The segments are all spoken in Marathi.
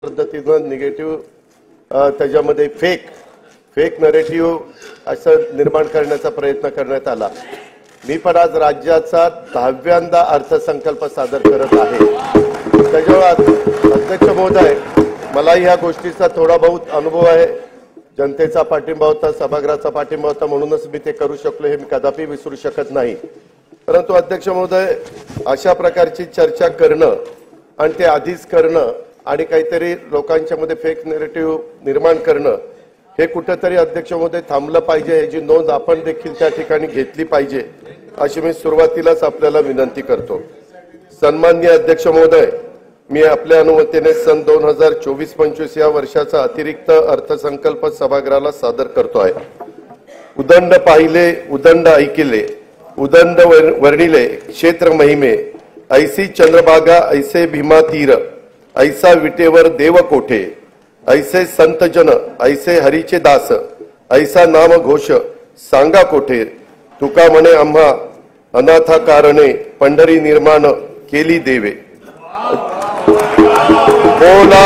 पद्धतीनं निगेटिव्ह त्याच्यामध्ये फेक नरेटिव्ह असं निर्माण करण्याचा प्रयत्न करण्यात आला। मी पण आज राज्याचा 10व्यांदा अर्थसंकल्प सादर करत आहे। त्याच्यावर अध्यक्ष महोदय, मला ह्या गोष्टीचा थोडा बहुत अनुभव आहे। जनतेचा पाठिंबा होता, सभागृहाचा पाठिंबा होता, म्हणूनच मी ते करू शकलो, हे मी कदापि विसरू शकत नाही। परंतु अध्यक्ष महोदय, अशा प्रकारची चर्चा करणं आणि ते आधीच करणं आणि काहीतरी लोकांच्या मध्ये फेक नरेटिव्ह निर्माण करणं हे कुठेतरी अध्यक्ष महोदय थांबलं पाहिजे, याची नोंद आपण देखील त्या ठिकाणी घेतली पाहिजे, अशी मी सुरुवातीलाच आपल्याला विनंती करतो। सन्माननीय अध्यक्ष महोदय, मी आपल्या अनुमतीने सन 2024-25 या वर्षाचा अतिरिक्त अर्थसंकल्प सभागृहाला सादर करतो आहे। उदंड पाहिले, उदंड ऐकिले, उदंड वर्णिले क्षेत्र महिमे, ऐसी चंद्रभागा ऐसे भीमा तीर, ऐसा विटेवर देव कोठे, ऐसे संत जन ऐसे हरीचे दास, ऐसा नाम घोष सांगा कोठे, तुका म्हणे आम्हा अनाथा कारणे पंढरी निर्माण केली देवे। बोला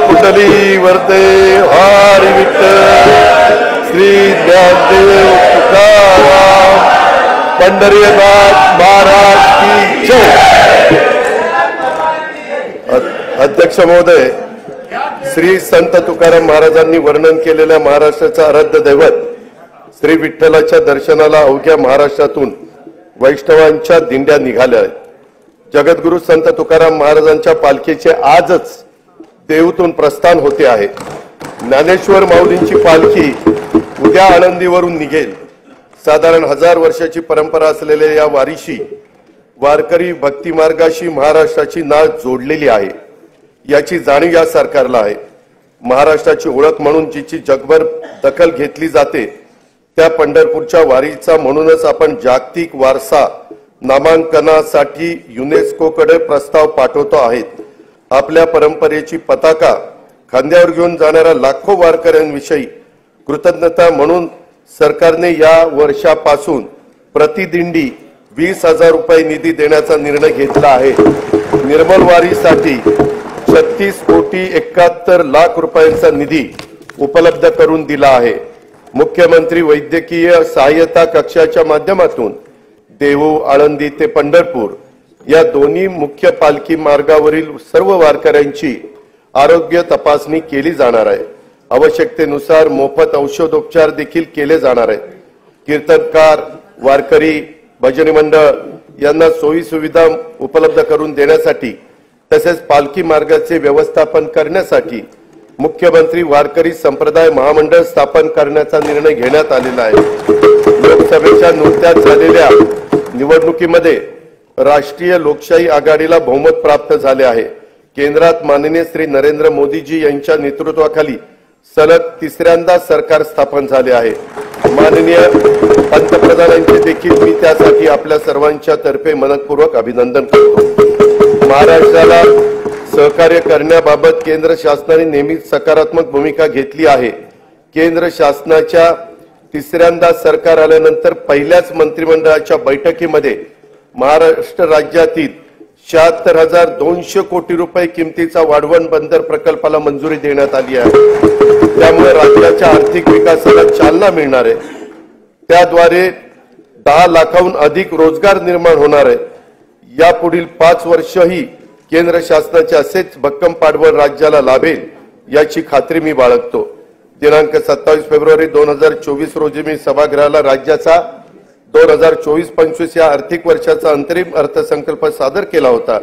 कुंडली वरते हरी विठ्ठल श्री ज्ञानदेव तुकाराम पंढरीनाथ महाराज की जय। अध्यक्ष महोदय, श्री संत तुकाराम महाराजांनी वर्णन केलेल्या महाराष्ट्राचा आराध्य दैवत श्री विठ्ठलाच्या दर्शनाला अवघ्या महाराष्ट्रातून वैष्णवांच्या दिंड्या निघाल्या आहेत। जगद्गुरु संत तुकाराम महाराजांच्या पालखीचे आजच देहूतून प्रस्थान होते आहे। ज्ञानेश्वर माऊलींची पालखी उद्या आळंदीवरून निघेल। साधारण 1000 वर्षाची परंपरा असलेल्या या वारीशी वारकरी भक्ती मार्गाशी महाराष्ट्राची नाळ जोडलेली आहे, याची जाणीव या सरकारला आहे। महाराष्ट्राची ओळख म्हणून जिची जगभर दखल घेतली जाते त्या पंढरपूरच्या वारीचा म्हणूनच आपण जागतिक वारसा नामांकनासाठी युनेस्कोकडे प्रस्ताव पाठवतो आहोत। आपल्या परंपरेची पताका खांद्यावर घेऊन जाणाऱ्या लाखो वारकऱ्यांविषयी कृतज्ञता म्हणून सरकारने या वर्षापासून प्रतिदिंडी 20,000 रुपये निधी देण्याचा निर्णय घेतला आहे। निर्मल वारीसाठी 36 कोटी 71 लाख रुपयांचा निधी उपलब्ध करून दिला आहे। मुख्यमंत्री वैद्यकीय सहाय्यता कक्षाच्या माध्यमातून देहू, आळंदी ते पंढरपूर या दोन्ही मुख्य पालखी मार्गावरील सर्व वारकऱ्यांची आरोग्य तपासणी केली जाणार आहे। आवश्यकतेनुसार मोफत औषधोपचार देखील केले जाणार आहेत। कीर्तनकार, वारकरी, भजनी मंडळ यांना सोयी सुविधा उपलब्ध करून देण्यासाठी तसेच पालखी मार्गाचे व्यवस्थापन करण्यासाठी मुख्यमंत्री वारकरी संप्रदाय महामंडळ स्थापन करण्याचा निर्णय घेण्यात आलेला आहे। लोकसभेच्या नुकत्याच झालेल्या निवडणुकीमध्ये राष्ट्रीय लोकशाही आघाडीला बहुमत प्राप्त झाले आहे। केंद्रात माननीय श्री नरेंद्र मोदीजी यांच्या नेतृत्वाखाली सलग 3ऱ्यांदा सरकार स्थापन झाले आहे। माननीय पंतप्रधानांचे देखील मी त्यासाठी आपल्या सर्वांच्या तर्फे मनपूर्वक अभिनंदन करतो। महाराष्ट्राला सहकार्य करण्याबाबत केंद्र शासनाने नेहमीच सकारात्मक भूमिका घेतली आहे। केंद्र शासनाच्या 3ऱ्यांदा सरकार आल्यानंतर पहिल्याच मंत्रिमंडळाच्या बैठकीमध्ये महाराष्ट्र राज्यातील 76,200 कोटी रुपये किमतीचा वाढवण बंदर प्रकल्पाला मंजुरी देण्यात आली आहे। त्यामुळे राज्याच्या आर्थिक विकासाला चालना मिळणार आहे। त्याद्वारे 10 लाखाहून अधिक रोजगार निर्माण होणार आहे। यापुढील 5 वर्षही केंद्र शासनाचे असेच भक्कम पाठबळ राज्याला लाभेल याची खात्री मी बाळगतो। दिनांक 27 फेब्रुवारी 2024 रोजी मी सभागृहाला राज्याचा 2024-25 या आर्थिक वर्षाचा अंतरिम अर्थसंकल्प सादर केला होता।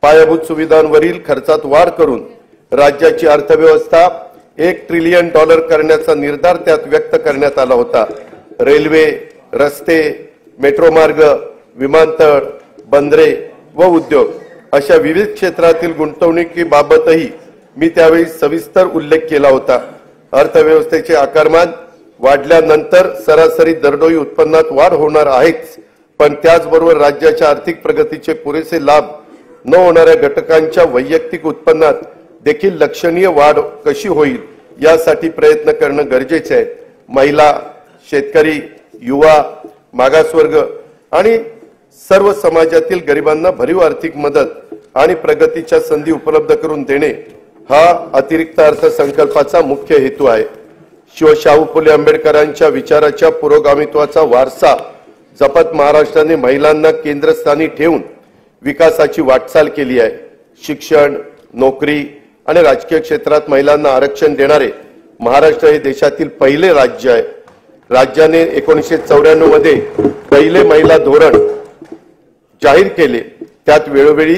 पायाभूत सुविधांवरील खर्चात वाढ करून राज्याची अर्थव्यवस्था $1 ट्रिलियन करण्याचा निर्धार त्यात व्यक्त करण्यात आला होता। रेल्वे, रस्ते, मेट्रो मार्ग, विमानतळ, बंदरे व उद्योग अशा विविध क्षेत्रातील गुंतवणुकीबाबतही मी त्यावेळी सविस्तर उल्लेख केला होता। अर्थव्यवस्थेचे आकारमान वाढल्यानंतर सरासरी दरडोई उत्पन्नात वाढ होणार आहेच, पण त्याचबरोबर राज्याच्या आर्थिक प्रगतीचे पुरेसे लाभ न होणाऱ्या घटकांच्या वैयक्तिक उत्पन्नात देखील लक्षणीय वाढ कशी होईल यासाठी प्रयत्न करणं गरजेचे आहे। महिला, शेतकरी, युवा, मागासवर्ग आणि सर्व समाजातील गरिबांना भरीव आर्थिक मदत आणि प्रगतीच्या संधी उपलब्ध करून देणे हा अतिरिक्त अर्थसंकल्पाचा मुख्य हेतू आहे। शाहू फुले आंबेडकरांच्या विचाराच्या पुरोगामित्वाचा वारसा जपत महाराष्ट्राने महिलांना केंद्रस्थानी ठेवून विकासाची वाटचाल केली आहे। शिक्षण, नोकरी आणि राजकीय क्षेत्रात महिलांना आरक्षण देणारे महाराष्ट्र हे देशातील पहिले राज्य आहे। राज्याने 1994 मध्ये पहिले महिला धोरण जाहीर केले, त्यात वेळोवेळी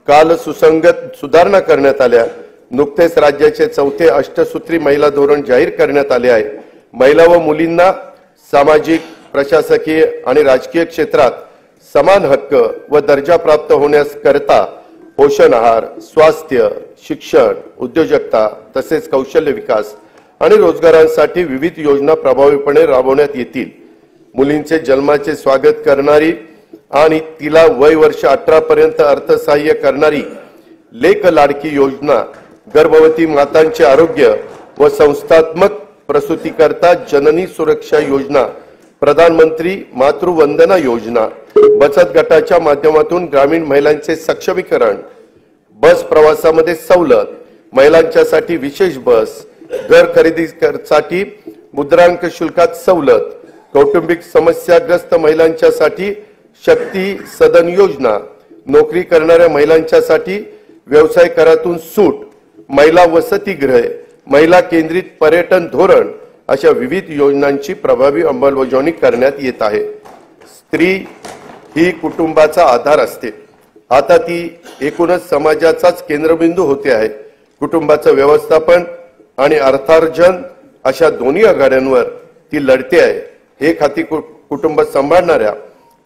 काल सुसंगत सुधारणा करण्यात आल्या। नुकतेच राज्याचे चौथे अष्टसूत्री महिला धोरण जाहीर करण्यात आले आहे। महिला व मुलींना सामाजिक, प्रशासकीय आणि राजकीय क्षेत्रात समान हक्क व दर्जा प्राप्त होण्यास करता पोषण आहार, स्वास्थ्य, शिक्षण, उद्योजकता तसेच कौशल्य विकास आणि रोजगारांसाठी विविध योजना प्रभावीपणे राबवण्यात येतील। मुलींचे जन्माचे स्वागत करणारी आणि तिला वय वर्ष 18 पर्यंत अर्थसहाय्य करणारी लेक लाडकी योजना, गर्भवती मातांचे आरोग्य व संस्थात्मक प्रसूतीकरता जननी सुरक्षा योजना, प्रधानमंत्री मातृवंदना योजना, बचत गटाच्या माध्यमातून ग्रामीण महिलांचे सक्षमीकरण, बस प्रवासामध्ये सवलत, महिलांच्यासाठी विशेष बस, घर खरेदीसाठी मुद्रांक शुल्कात सवलत, कौटुंबिक समस्याग्रस्त महिलांच्यासाठी शक्ती सदन योजना, नोकरी करणाऱ्या महिलांच्यासाठी व्यवसाय करातून सूट, महिला वसतिगृहे, महिला केंद्रित पर्यटन धोरण अशा विविध योजनांची प्रभावी अंमलबजावणी करण्यात येत आहे। स्त्री ही कुटुंबाचा आधार असते, आता ती एकूणच समाजाचाच केंद्रबिंदू होते आहे। कुटुंबाचं व्यवस्थापन आणि अर्थार्जन अशा दोन्ही आघाड्यांवर ती लढते आहे। हे खाती कुटुंब सांभाळणाऱ्या,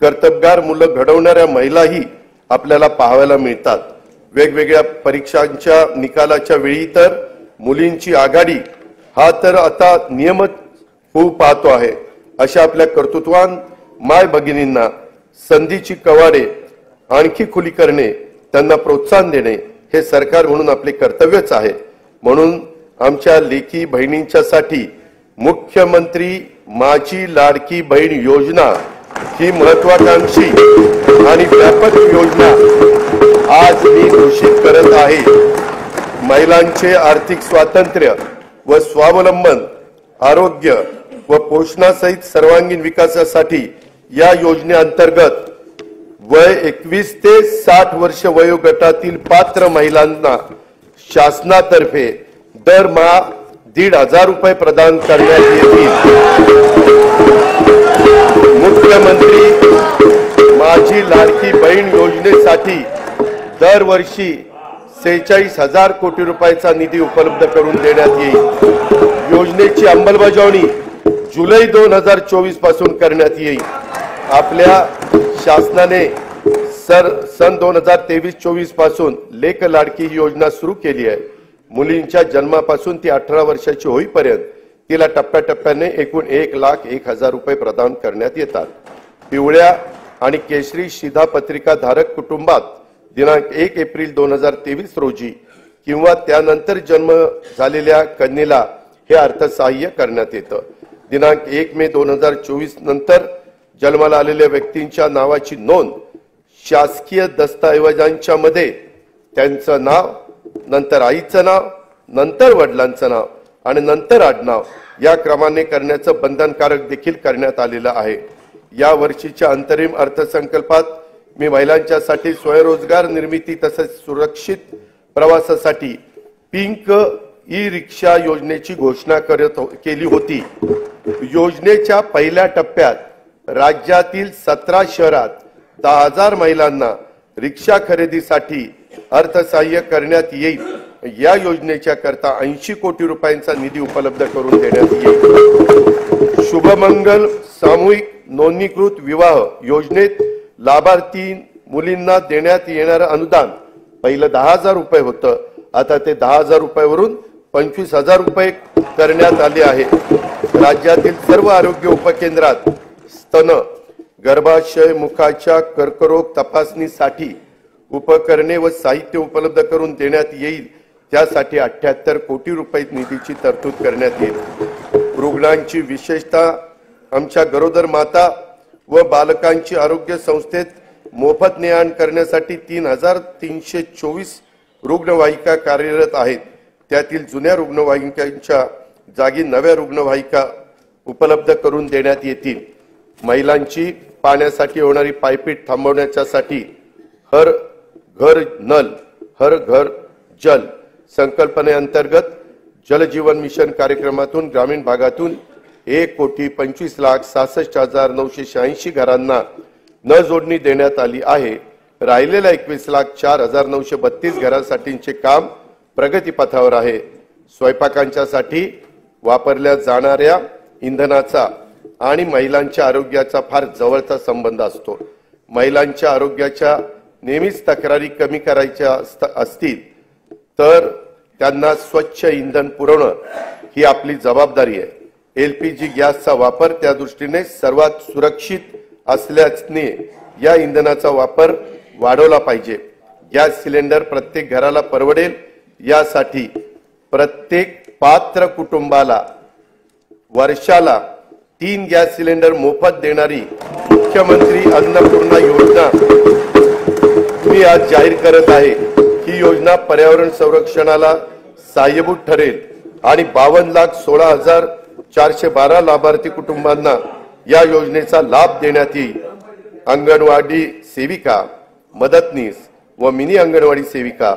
कर्तबगार मुलं घडवणाऱ्या महिलाही आपल्याला पाहायला मिळतात। वेगवेगळ्या परीक्षांच्या निकालाच्या वेळी तर मुलींची आघाडी हा तर आता नियमित होऊ पाहतो आहे। अशा आपल्या कर्तृत्वान माय भगिनींना संधीची कवाडे आणखी खुली करणे, त्यांना प्रोत्साहन देणे हे सरकार म्हणून आपले कर्तव्यच आहे। म्हणून आमच्या लेकी बहिणींच्यासाठी मुख्यमंत्री माझी लाडकी बहीण योजना ही महत्वाकांक्षी आणि व्यापक योजना आज मी घोषित करत आहे। महिलांचे आर्थिक स्वातंत्र्य व स्वावलंबन, आरोग्य व पोषणासहित सर्वांगीण विकासासाठी या योजनेअंतर्गत वय 21 ते 60 वर्ष वयोगटातील पात्र महिलांना शासनातर्फे दरमहा 1,500 रुपये प्रदान करण्यात येतील। मुख्यमंत्री माझी लाडकी बहीण योजनेसाठी दरवर्षी 46,000 कोटी रुपयाचा निधी उपलब्ध करून देण्यात येईल। योजनेची अंमलबजावणी जुलै 2024 पासून करण्यात येईल। आपल्या शासनाने सन 2023-24 पासून लेक लाडकी ही योजना सुरू केली आहे। मुलींच्या जन्मापासून ती 18 वर्षाची होईपर्यंत तिला टप्प्याटप्प्याने एकूण 1,01,000 रुपये प्रदान करण्यात येतात। पिवळ्या आणि केशरी शिधापत्रिका धारक कुटुंबात दिनांक 1 एप्रिल 2023 रोजी किंवा त्यानंतर जन्म झालेल्या कन्येला हे अर्थसहाय्य करण्यात येतं। दिनांक 1 मे 2024 नंतर जन्माला आलेल्या व्यक्तींच्या नावाची नोंद शासकीय दस्तऐवजांच्या मध्ये त्यांचं नाव, नंतर आईचं नाव, नंतर वडिलांचं नाव आणि नंतर आडनाव या क्रमाने करण्याचं बंधनकारक देखील करण्यात आलेलं आहे। या वर्षीच्या अंतरिम अर्थसंकल्पात मी महिलांच्यासाठी स्वयंरोजगार निर्मिती तसेच सुरक्षित प्रवासासाठी पिंक ई रिक्षा योजनेची घोषणा केली होती। योजनेच्या पहिल्या टप्प्यात राज्यातील 17 शहरात 10,000 महिलांना रिक्षा खरेदीसाठी अर्थसहाय्य करण्यात येईल। या योजनेच्या करता 80 कोटी रुपयांचा निधी उपलब्ध करून देण्यात येईल। शुभमंगल सामूहिक नोंदणीकृत विवाह योजनेत लाभार्थी मुलींना देण्यात येणारे अनुदान पहिलं 10,000 रुपये होतं, आता ते 10,000 रुपयावरून 25,000 रुपये करण्यात आले आहे। राज्यातील सर्व आरोग्य उपकेंद्रात स्तन, गर्भाशय, मुखाच्या कर्करोग तपासणीसाठी उपकरणे व साहित्य उपलब्ध करून देण्यात येईल। त्यासाठी 78 कोटी रुपये निधीची तरतूद करण्यात येईल। रुग्णांची विशेषतः आमच्या गरोदर माता व बालकांची आरोग्य संस्थेत मोफत ने आण करण्यासाठी 3,324 रुग्णवाहिका कार्यरत आहेत। त्यातील जुन्या रुग्णवाहिकांच्या जागी नव्या रुग्णवाहिका उपलब्ध करून देण्यात येतील। महिलांची पाण्यासाठी होणारी पायपीट थांबवण्यासाठी हर घर नल हर घर जल संकल्पनेअंतर्गत जल जीवन मिशन कार्यक्रमातून ग्रामीण भागातून 1,25,66,986 घरांना न जोडणी देण्यात आली आहे। राहिलेल्या 21,04,932 घरांसाठीचे काम प्रगतीपथावर आहे। स्वयंपाकांच्यासाठी वापरल्या जाणाऱ्या इंधनाचा आणि महिलांच्या आरोग्याचा फार जवळचा संबंध असतो। महिलांच्या आरोग्याच्या नेहमीच तक्रारी कमी करायच्या असतील तर त्यांना स्वच्छ इंधन पुरवणं ही आपली जबाबदारी आहे। LPG गॅसचा वापर त्या दृष्टीने सर्वात सुरक्षित असल्याने या इंधनाचा वापर वाढवला पाहिजे। गॅस सिलेंडर प्रत्येक घराला परवडेल यासाठी प्रत्येक पात्र कुटुंबाला वर्षाला 3 गॅस सिलेंडर मोफत देणारी मुख्यमंत्री अन्नपूर्णा योजना मी आज जाहीर करत आहे। ही योजना पर्यावरण संरक्षणाला सहाय्यभूत ठरेल आणि 52,16,412 लाभार्थी कुटुंबांना या योजनेचा लाभ देण्यात येईल। अंगणवाडी सेविका, मदतनीस व मिनी अंगणवाडी सेविका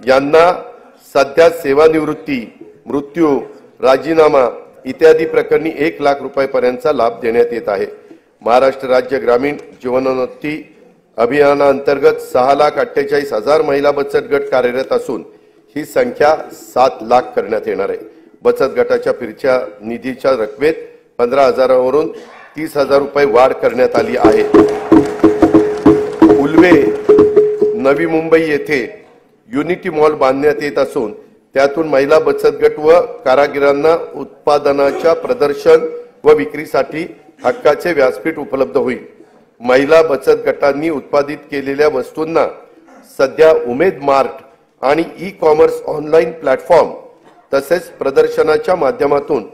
यांना सध्या सेवानिवृत्ती, मृत्यू, राजीनामा इत्यादी प्रकरणी 1 लाख रुपयांपर्यंतचा लाभ देण्यात येत आहे। महाराष्ट्र राज्य ग्रामीण जीवनोन्नती अभियानाअंतर्गत 6,48,000 महिला बचत गट कार्यरत असून ही संख्या 7 लाख करण्यात येणार आहे। बचत गटाच्या फिरच्या निधीच्या रकमेत 15,000 30,000 रुपये वाढ करण्यात आली आहे। उल्वे, नवी मुंबई येथे युनिटी मॉल बांधण्यात येत असून त्यातून महिला बचत गट व कारागिरांना उत्पादनाच्या प्रदर्शन व विक्रीसाठी हक्काचे व्यासपीठ उपलब्ध होईल। महिला बचत गटांनी उत्पादित केलेल्या वस्तूंना सध्या उमेद मार्ट आणि ई-कॉमर्स ऑनलाईन प्लॅटफॉर्म तसेच प्रदर्शनाच्या माध्यमातून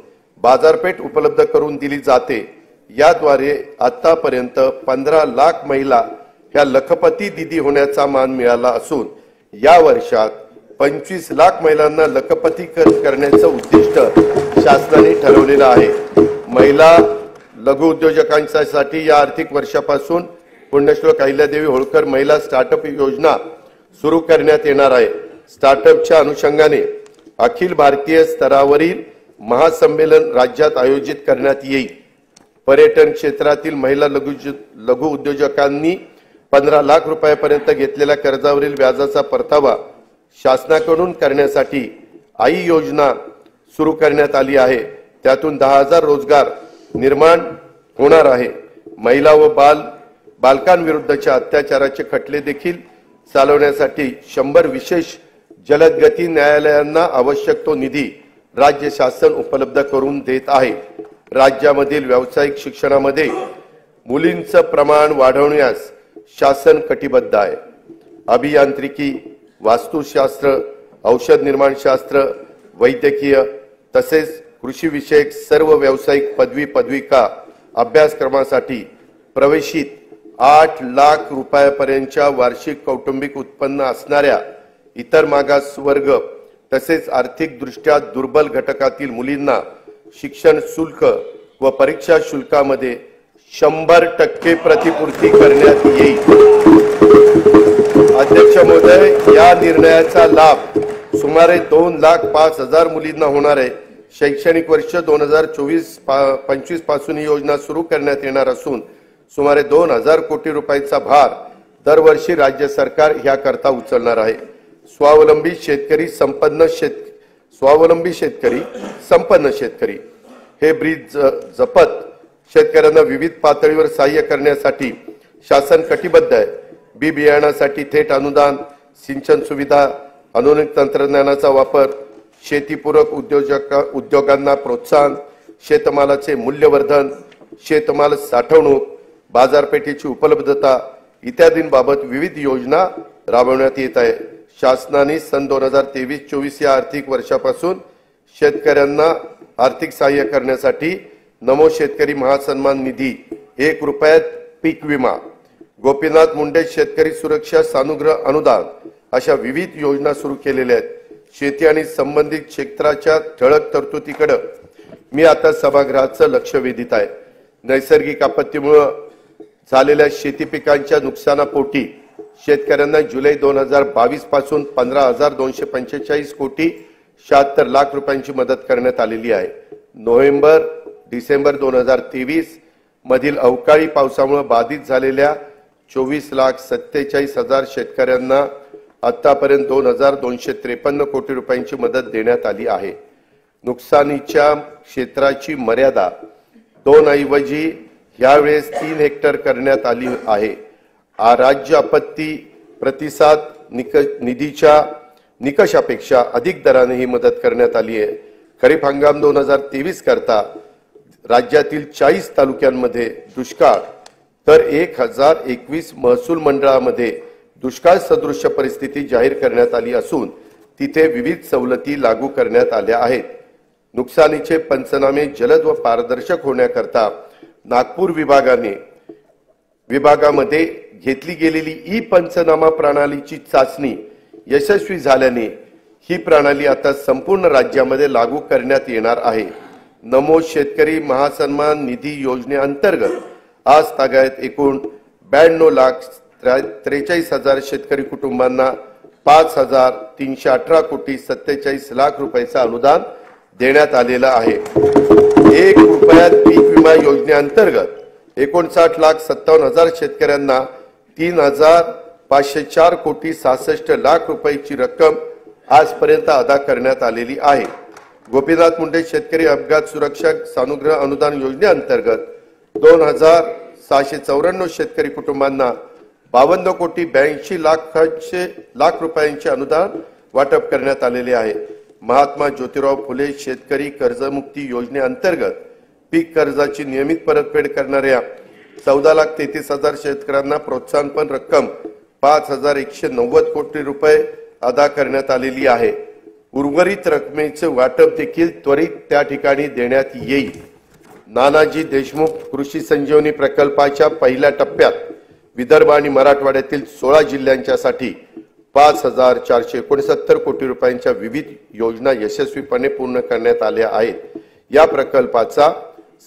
बाजारपेठ उपलब्ध करून दिली जाते। याद्वारे आतापर्यंत 15 लाख महिला ह्या लखपती दीदी होण्याचा मान मिळाला असून या वर्षात 25 लाख महिलांना लखपती करण्याचं उद्दिष्ट शासनाने ठरवलेलं आहे। महिला लघु उद्योजकांसाठी या आर्थिक वर्षापासून पुण्यश्लोक अहिल्यादेवी होळकर महिला स्टार्टअप योजना सुरू करण्यात येणार आहे। स्टार्टअपच्या अनुषंगाने अखिल भारतीय स्तरावरील महासंमेलन राज्यात आयोजित करण्यात येईल। पर्यटन क्षेत्रातील महिला लघु उद्योजकांनी 15 लाख रुपयांपर्यंत घेतलेल्या कर्जावरील व्याजाचा परतावा शासनाकडून करण्यासाठी आई योजना सुरू करण्यात आली आहे। त्यातून 10,000 रोजगार निर्माण होणार आहे। महिला व बालकांविरुद्धच्या अत्याचाराचे खटले देखील चालवण्यासाठी 100 विशेष जलद गती न्यायालयांना आवश्यक तो निधी राज्य शासन उपलब्ध करून देत आहे। राज्यामधील व्यावसायिक शिक्षणामध्ये मुलींचं प्रमाण वाढवण्यास शासन कटिबद्ध आहे। अभियांत्रिकी, वास्तुशास्त्र, औषध निर्माण शास्त्र, वैद्यकीय तसेच कृषी विषयक सर्व व्यावसायिक पदविका अभ्यासक्रमासाठी प्रवेशित 8 लाख रुपयांपर्यंतच्या वार्षिक कौटुंबिक उत्पन्न असणाऱ्या इतर मागासवर्ग तसेच आर्थिक दृष्ट्या दुर्बल घटकातील मुलींना शिक्षण शुल्क व परीक्षा शुल्कामध्ये 100% प्रतिपूर्ती करण्यात येईल। अध्यक्ष महोदय, या निर्णयाचा लाभ सुमारे 2,05,000 मुलींना होणार आहे। शैक्षणिक वर्ष 2024-25 पासून ही योजना सुरू करण्यात येणार असून सुमारे 2,000 कोटी रुपयांचा भार दरवर्षी राज्य सरकार याकरता उचलणार आहे। स्वावलंबी शेतकरी संपन्न शेतकरी हे ब्रीद जपत शेतकऱ्यांना विविध पातळीवर सहाय्य करण्यासाठी शासन कटिबद्ध आहे। बी बियाणासाठी थेट अनुदान, सिंचन सुविधा, आधुनिक तंत्रज्ञानाचा वापर, शेतीपूरक उद्योगांना प्रोत्साहन, शेतमालाचे मूल्यवर्धन, शेतमाल साठवणूक, बाजारपेठेची उपलब्धता इत्यादींबाबत विविध योजना राबवण्यात येत आहे। शासनाने सन 2023-24 या आर्थिक वर्षापासून शेतकऱ्यांना आर्थिक सहाय्य करण्यासाठी नमो शेतकरी महासन्मान निधी, 1 रुपयात पीक विमा, गोपीनाथ मुंडे शेतकरी सुरक्षा सानुग्रह अनुदान अशा विविध योजना सुरू केलेल्या आहेत। शेती आणि संबंधित क्षेत्राच्या ठळक तरतुदीकडे मी आता सभागृहाचं लक्ष वेधित आहे। नैसर्गिक आपत्तीमुळे झालेल्या शेती पिकांच्या नुकसानापोटी शेतकऱ्यांना जुलै 2022 पासून 15,245 कोटी 76 लाख रुपयांची मदत करण्यात आलेली आहे। नोव्हेंबर डिसेंबर 2023 मधील अवकाळी पावसामुळे बाधित झालेल्या 24,47,000 शेतकऱ्यांना आतापर्यंत 2,253 कोटी रुपयांची मदत देण्यात आली आहे। नुकसानीच्या क्षेत्राची मर्यादा 2 ऐवजी यावेळेस 3 हेक्टर करण्यात आली आहे। राज्य आपत्ती प्रतिसाद निधीच्या निकषापेक्षा अधिक दराने ही मदत करण्यात आली आहे। खरीप हंगाम 2023 करता राज्यातील 40 तालुक्यांमध्ये दुष्काळ तर 1021 महसूल मंडळामध्ये दुष्काळ सदृश परिस्थिती जाहीर करण्यात आली असून तिथे विविध सवलती लागू करण्यात आल्या आहेत। नुकसानीचे पंचनामे जलद व पारदर्शक होण्याकरता नागपूर विभागामध्ये घेतली गेलेली ई पंचनामा प्रणालीची चाचणी यशस्वी झाल्याने ही प्रणाली आता संपूर्ण राज्यामध्ये लागू करण्यात येणार आहे। नमो शेतकरी महासन्मान निधी योजनेअंतर्गत आज तागायत एकूण 92,43,000 शेतकरी कुटुंबांना 5,318 कोटी 47 लाख रुपयाचं अनुदान देण्यात आलेलं आहे। 1 रुपयात पीक विमा योजनेअंतर्गत 59,57,000 शेतकऱ्यांना 3,504 कोटी 66 लाख रुपयाची रक्कम आजपर्यंत अदा करण्यात आलेली आहे। गोपीनाथ मुंडे शेतकरी अपघात सुरक्षा सानुग्रह अनुदान योजनेअंतर्गत 2,694 शेतकरी कुटुंबांना 52 कोटी 82 लाख रुपयांचे अनुदान वाटप करण्यात आलेले आहे। महात्मा ज्योतिराव फुले शेतकरी कर्जमुक्ती योजनेअंतर्गत पीक कर्जाची नियमित परतफेड करणाऱ्या 14,33,000 शेतकऱ्यांना प्रोत्साहनपर रक्कम 5,190 कोटी रुपये अदा करण्यात आलेली आहे। उर्वरित रकमेचे वाटप देखील त्वरित त्या ठिकाणी देण्यात येईल। नानाजी देशमुख कृषी संजीवनी प्रकल्पाच्या पहिल्या टप्प्यात विदर्भ आणि मराठवाड्यातील 16 जिल्ह्यांच्यासाठी 5,469 कोटी रुपयांच्या विविध योजना यशस्वीपणे पूर्ण करण्यात आल्या आहेत। या प्रकल्पाचा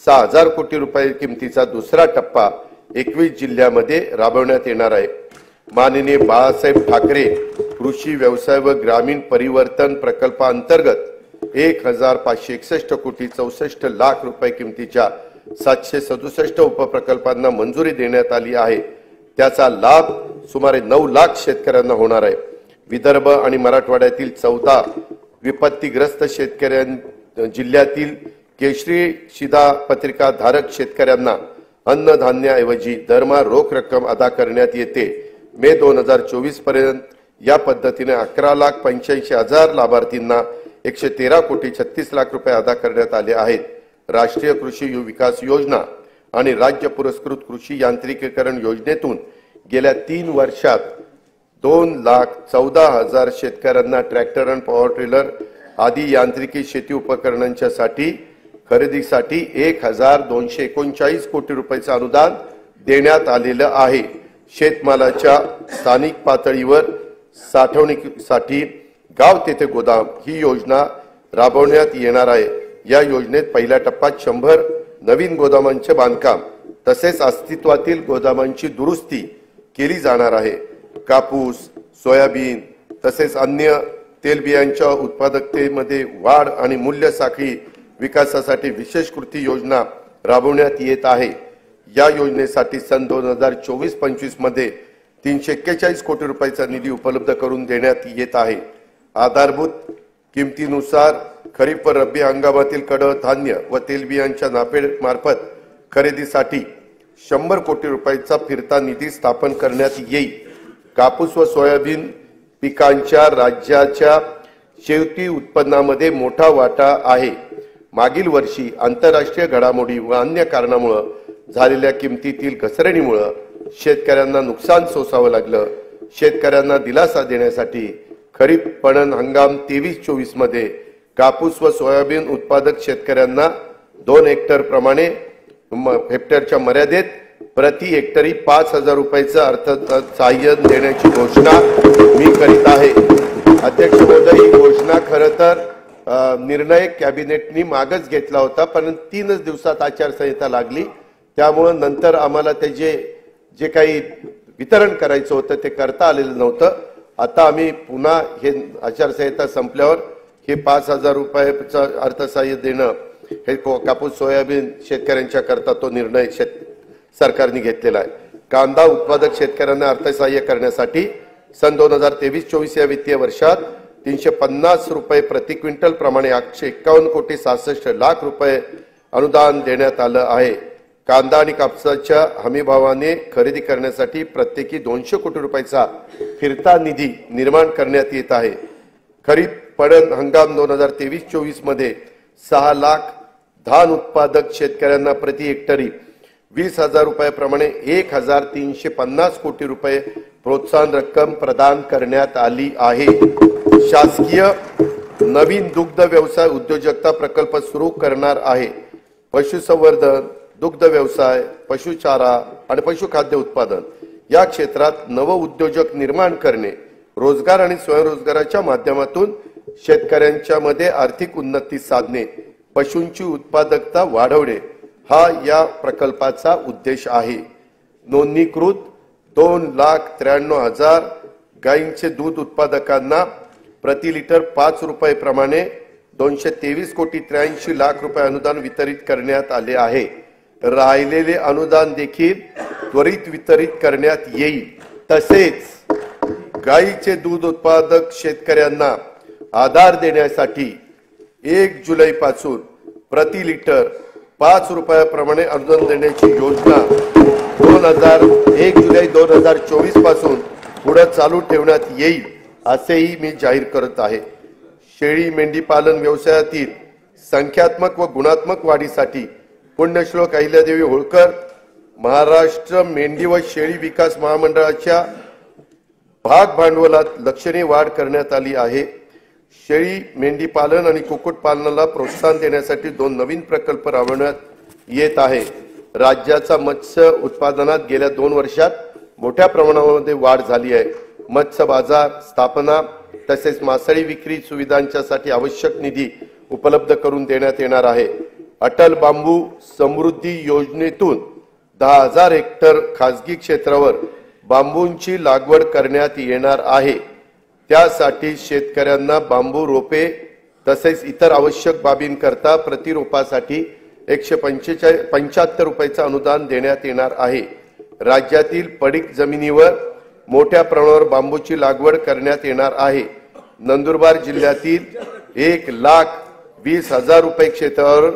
6,000 कोटी रुपये किमतीचा दुसरा टप्पा 21 जिल्ह्यांमध्ये राबवण्यात येणार आहे। माननीय बाळासाहेब ठाकरे कृषी व्यवसाय व ग्रामीण परिवर्तन प्रकल्पाअंतर्गत 1,561 कोटी 64 लाख रुपये किमतीच्या 767 उपप्रकल्पांना मंजुरी देण्यात आली आहे। त्याचा लाभ सुमारे 9 लाख शेतकऱ्यांना होणार आहे। विदर्भ आणि मराठवाड्यातील 14 विपत्तीग्रस्त जिल्ह्यातील केशरी शिधा पत्रिका धारक शेतकऱ्यांना अन्नधान्याऐवजी दरमहा रोख रक्कम अदा करण्यात येते। मे 2024 पर्यंत या पद्धतीने 11,85,000 लाभार्थींना 113 कोटी 36 लाख रुपये अदा करण्यात आले आहेत। राष्ट्रीय कृषी विकास योजना आणि राज्य पुरस्कृत कृषी यांत्रिकीकरण योजनेतून गेल्या 3 वर्षात 2,14,000 शेतकऱ्यांना ट्रॅक्टर आणि पॉवर ट्रेलर आदी यांत्रिकी शेती उपकरणांच्या खरेदीसाठी 1,239 कोटी रुपयाचं अनुदान देण्यात आलेलं आहे। शेतमालाच्या स्थानिक पातळीवर साठवणुकीसाठी गाव तेथे गोदाम ही योजना राबवण्यात येणार आहे। या योजनेत पहिल्या टप्प्यात 100 नवीन गोदामांचे बांधकाम तसेच अस्तित्वातील गोदामांची दुरुस्ती केली जाणार आहे। कापूस, सोयाबीन तसेच अन्य तेलबियांच्या उत्पादकतेमध्ये वाढ आणि मूल्य साखळी विकासासाठी विशेष कृती योजना राबवण्यात येत आहे। या योजनेसाठी सन 2024-25 मध्ये 341 कोटी रुपयाचा निधी उपलब्ध करून देण्यात येत आहे। आधारभूत किमतीनुसार खरीप व रब्बी हंगामातील कडधान्य व तेलबियांच्या नाफेड मार्फत खरेदीसाठी 100 कोटी रुपयाचा फिरता निधी स्थापन करण्यात येईल। कापूस व सोयाबीन पिकांच्या राज्याच्या शेती उत्पन्नामध्ये मोठा वाटा आहे। मागील वर्षी आंतरराष्ट्रीय घडामोडी व अन्य कारणामुळे झालेल्या किमतीतील घसरणीमुळे शेतकऱ्यांना नुकसान सोसावं लागलं। शेतकऱ्यांना दिलासा देण्यासाठी खरीप पणन हंगाम 23-24 मध्ये कापूस व सोयाबीन उत्पादक शेतकऱ्यांना 2 हेक्टर प्रमाणे हेक्टरच्या मर्यादेत प्रति हेक्टरी 5,000 रुपयाचं अर्थसहाय्य देण्याची घोषणा मी करीत आहे। अध्यक्ष महोदय, ही घोषणा खरं तर निर्णय कॅबिनेटनी मागच घेतला होता, पण 3च दिवसात आचारसंहिता लागली. त्यामुळे नंतर आम्हाला त्याचे जे काही वितरण करायचं होतं ते करता आलेलं नव्हतं. आता आम्ही पुन्हा हे आचारसंहिता संपल्यावर हे 5,000 रुपयाचं अर्थसहाय्य देणं, हे कापूस सोयाबीन शेतकऱ्यांच्या करता तो निर्णय सरकारने घेतलेला आहे. कांदा उत्पादक शेतकऱ्यांना अर्थसहाय्य करण्यासाठी सन 2023-24 या वित्तीय वर्षात 350 रुपये प्रति क्विंटल प्रमाणे 851,66,00,000 रुपये अनुदान देण्यात आलं आहे. कांदा आणि कापसाच्या हमीभावाने खरेदी करण्यासाठी प्रत्येकी 200 कोटी रुपयाचा फिरता निधी निर्माण करण्यात येत आहे. खरीप पडन हंगाम 2023-24 मध्ये 6 लाख धान उत्पादक शेतकऱ्यांना प्रति हेक्टरी 20,000 रुपयाप्रमाणे 1,350 कोटी रुपये प्रोत्साहन रक्कम प्रदान करण्यात आली आहे. शासकीय नवीन दुग्ध व्यवसाय उद्योजकता प्रकल्प सुरू करणार आहे. पशुसंवर्धन, दुग्ध व्यवसाय, पशुचारा आणि पशुखाद्य उत्पादन या क्षेत्रात नव उद्योजक निर्माण करणे, रोजगार आणि स्वयंरोजगाराच्या माध्यमातून शेतकऱ्यांच्या मध्ये आर्थिक उन्नती साधणे, पशूंची उत्पादकता वाढवणे हा या प्रकल्पाचा उद्देश आहे. नोंदणीकृत 2,93,000 गायींचे दूध उत्पादकांना प्रति लिटर 5 रुपये प्रमाणे 223,83,00,000 रुपये अनुदान वितरित करण्यात आले आहे. राहिलेले अनुदान देखील त्वरित वितरित करण्यात येईल. तसेच गायीचे दूध उत्पादक शेतकऱ्यांना आधार देण्यासाठी 1 जुलै पासून प्रति लिटर 5 रुपयाप्रमाणे अनुदान देण्याची योजना 1 जुलै 2024 पासून पुढे चालू ठेवण्यात येईल असेही मी जाहीर करत आहे. शेळी मेंढी पालन व्यवसायातील संख्यात्मक व गुणात्मक वाढीसाठी पुण्यश्लोक अहिल्यादेवी होळकर महाराष्ट्र मेंढी व शेळी विकास महामंडळाच्या भाग भांडवलात लक्षणीय वाढ करण्यात आली आहे. शेळी मेंढी पालन आणि कुक्कुट पालनाला प्रोत्साहन देण्यासाठी 2 नवीन प्रकल्प राबवण्यात येत आहे. राज्याचा मत्स्य उत्पादनात गेल्या 2 वर्षात मोठ्या प्रमाणामध्ये वाढ झाली आहे. मत्स्य बाजार स्थापना तसेच मासळी विक्री सुविधांच्यासाठी आवश्यक निधी उपलब्ध करून देण्यात येणार आहे. अटल बांबू समृद्धी योजनेतून 10,000 हेक्टर खासगी क्षेत्रावर बांबूंची लागवड करण्यात येणार आहे. त्यासाठी शेतकऱ्यांना बांबू रोपे तसेच इतर आवश्यक बाबींकरता प्रति रोपासाठी 175 रुपयाचं अनुदान देण्यात येणार आहे. राज्यातील पडीक जमिनीवर मोठ्या प्रमाणावर बांबूची लागवड करण्यात येणार आहे. नंदुरबार जिल्ह्यातील 1,20,000 रुपये क्षेत्रावर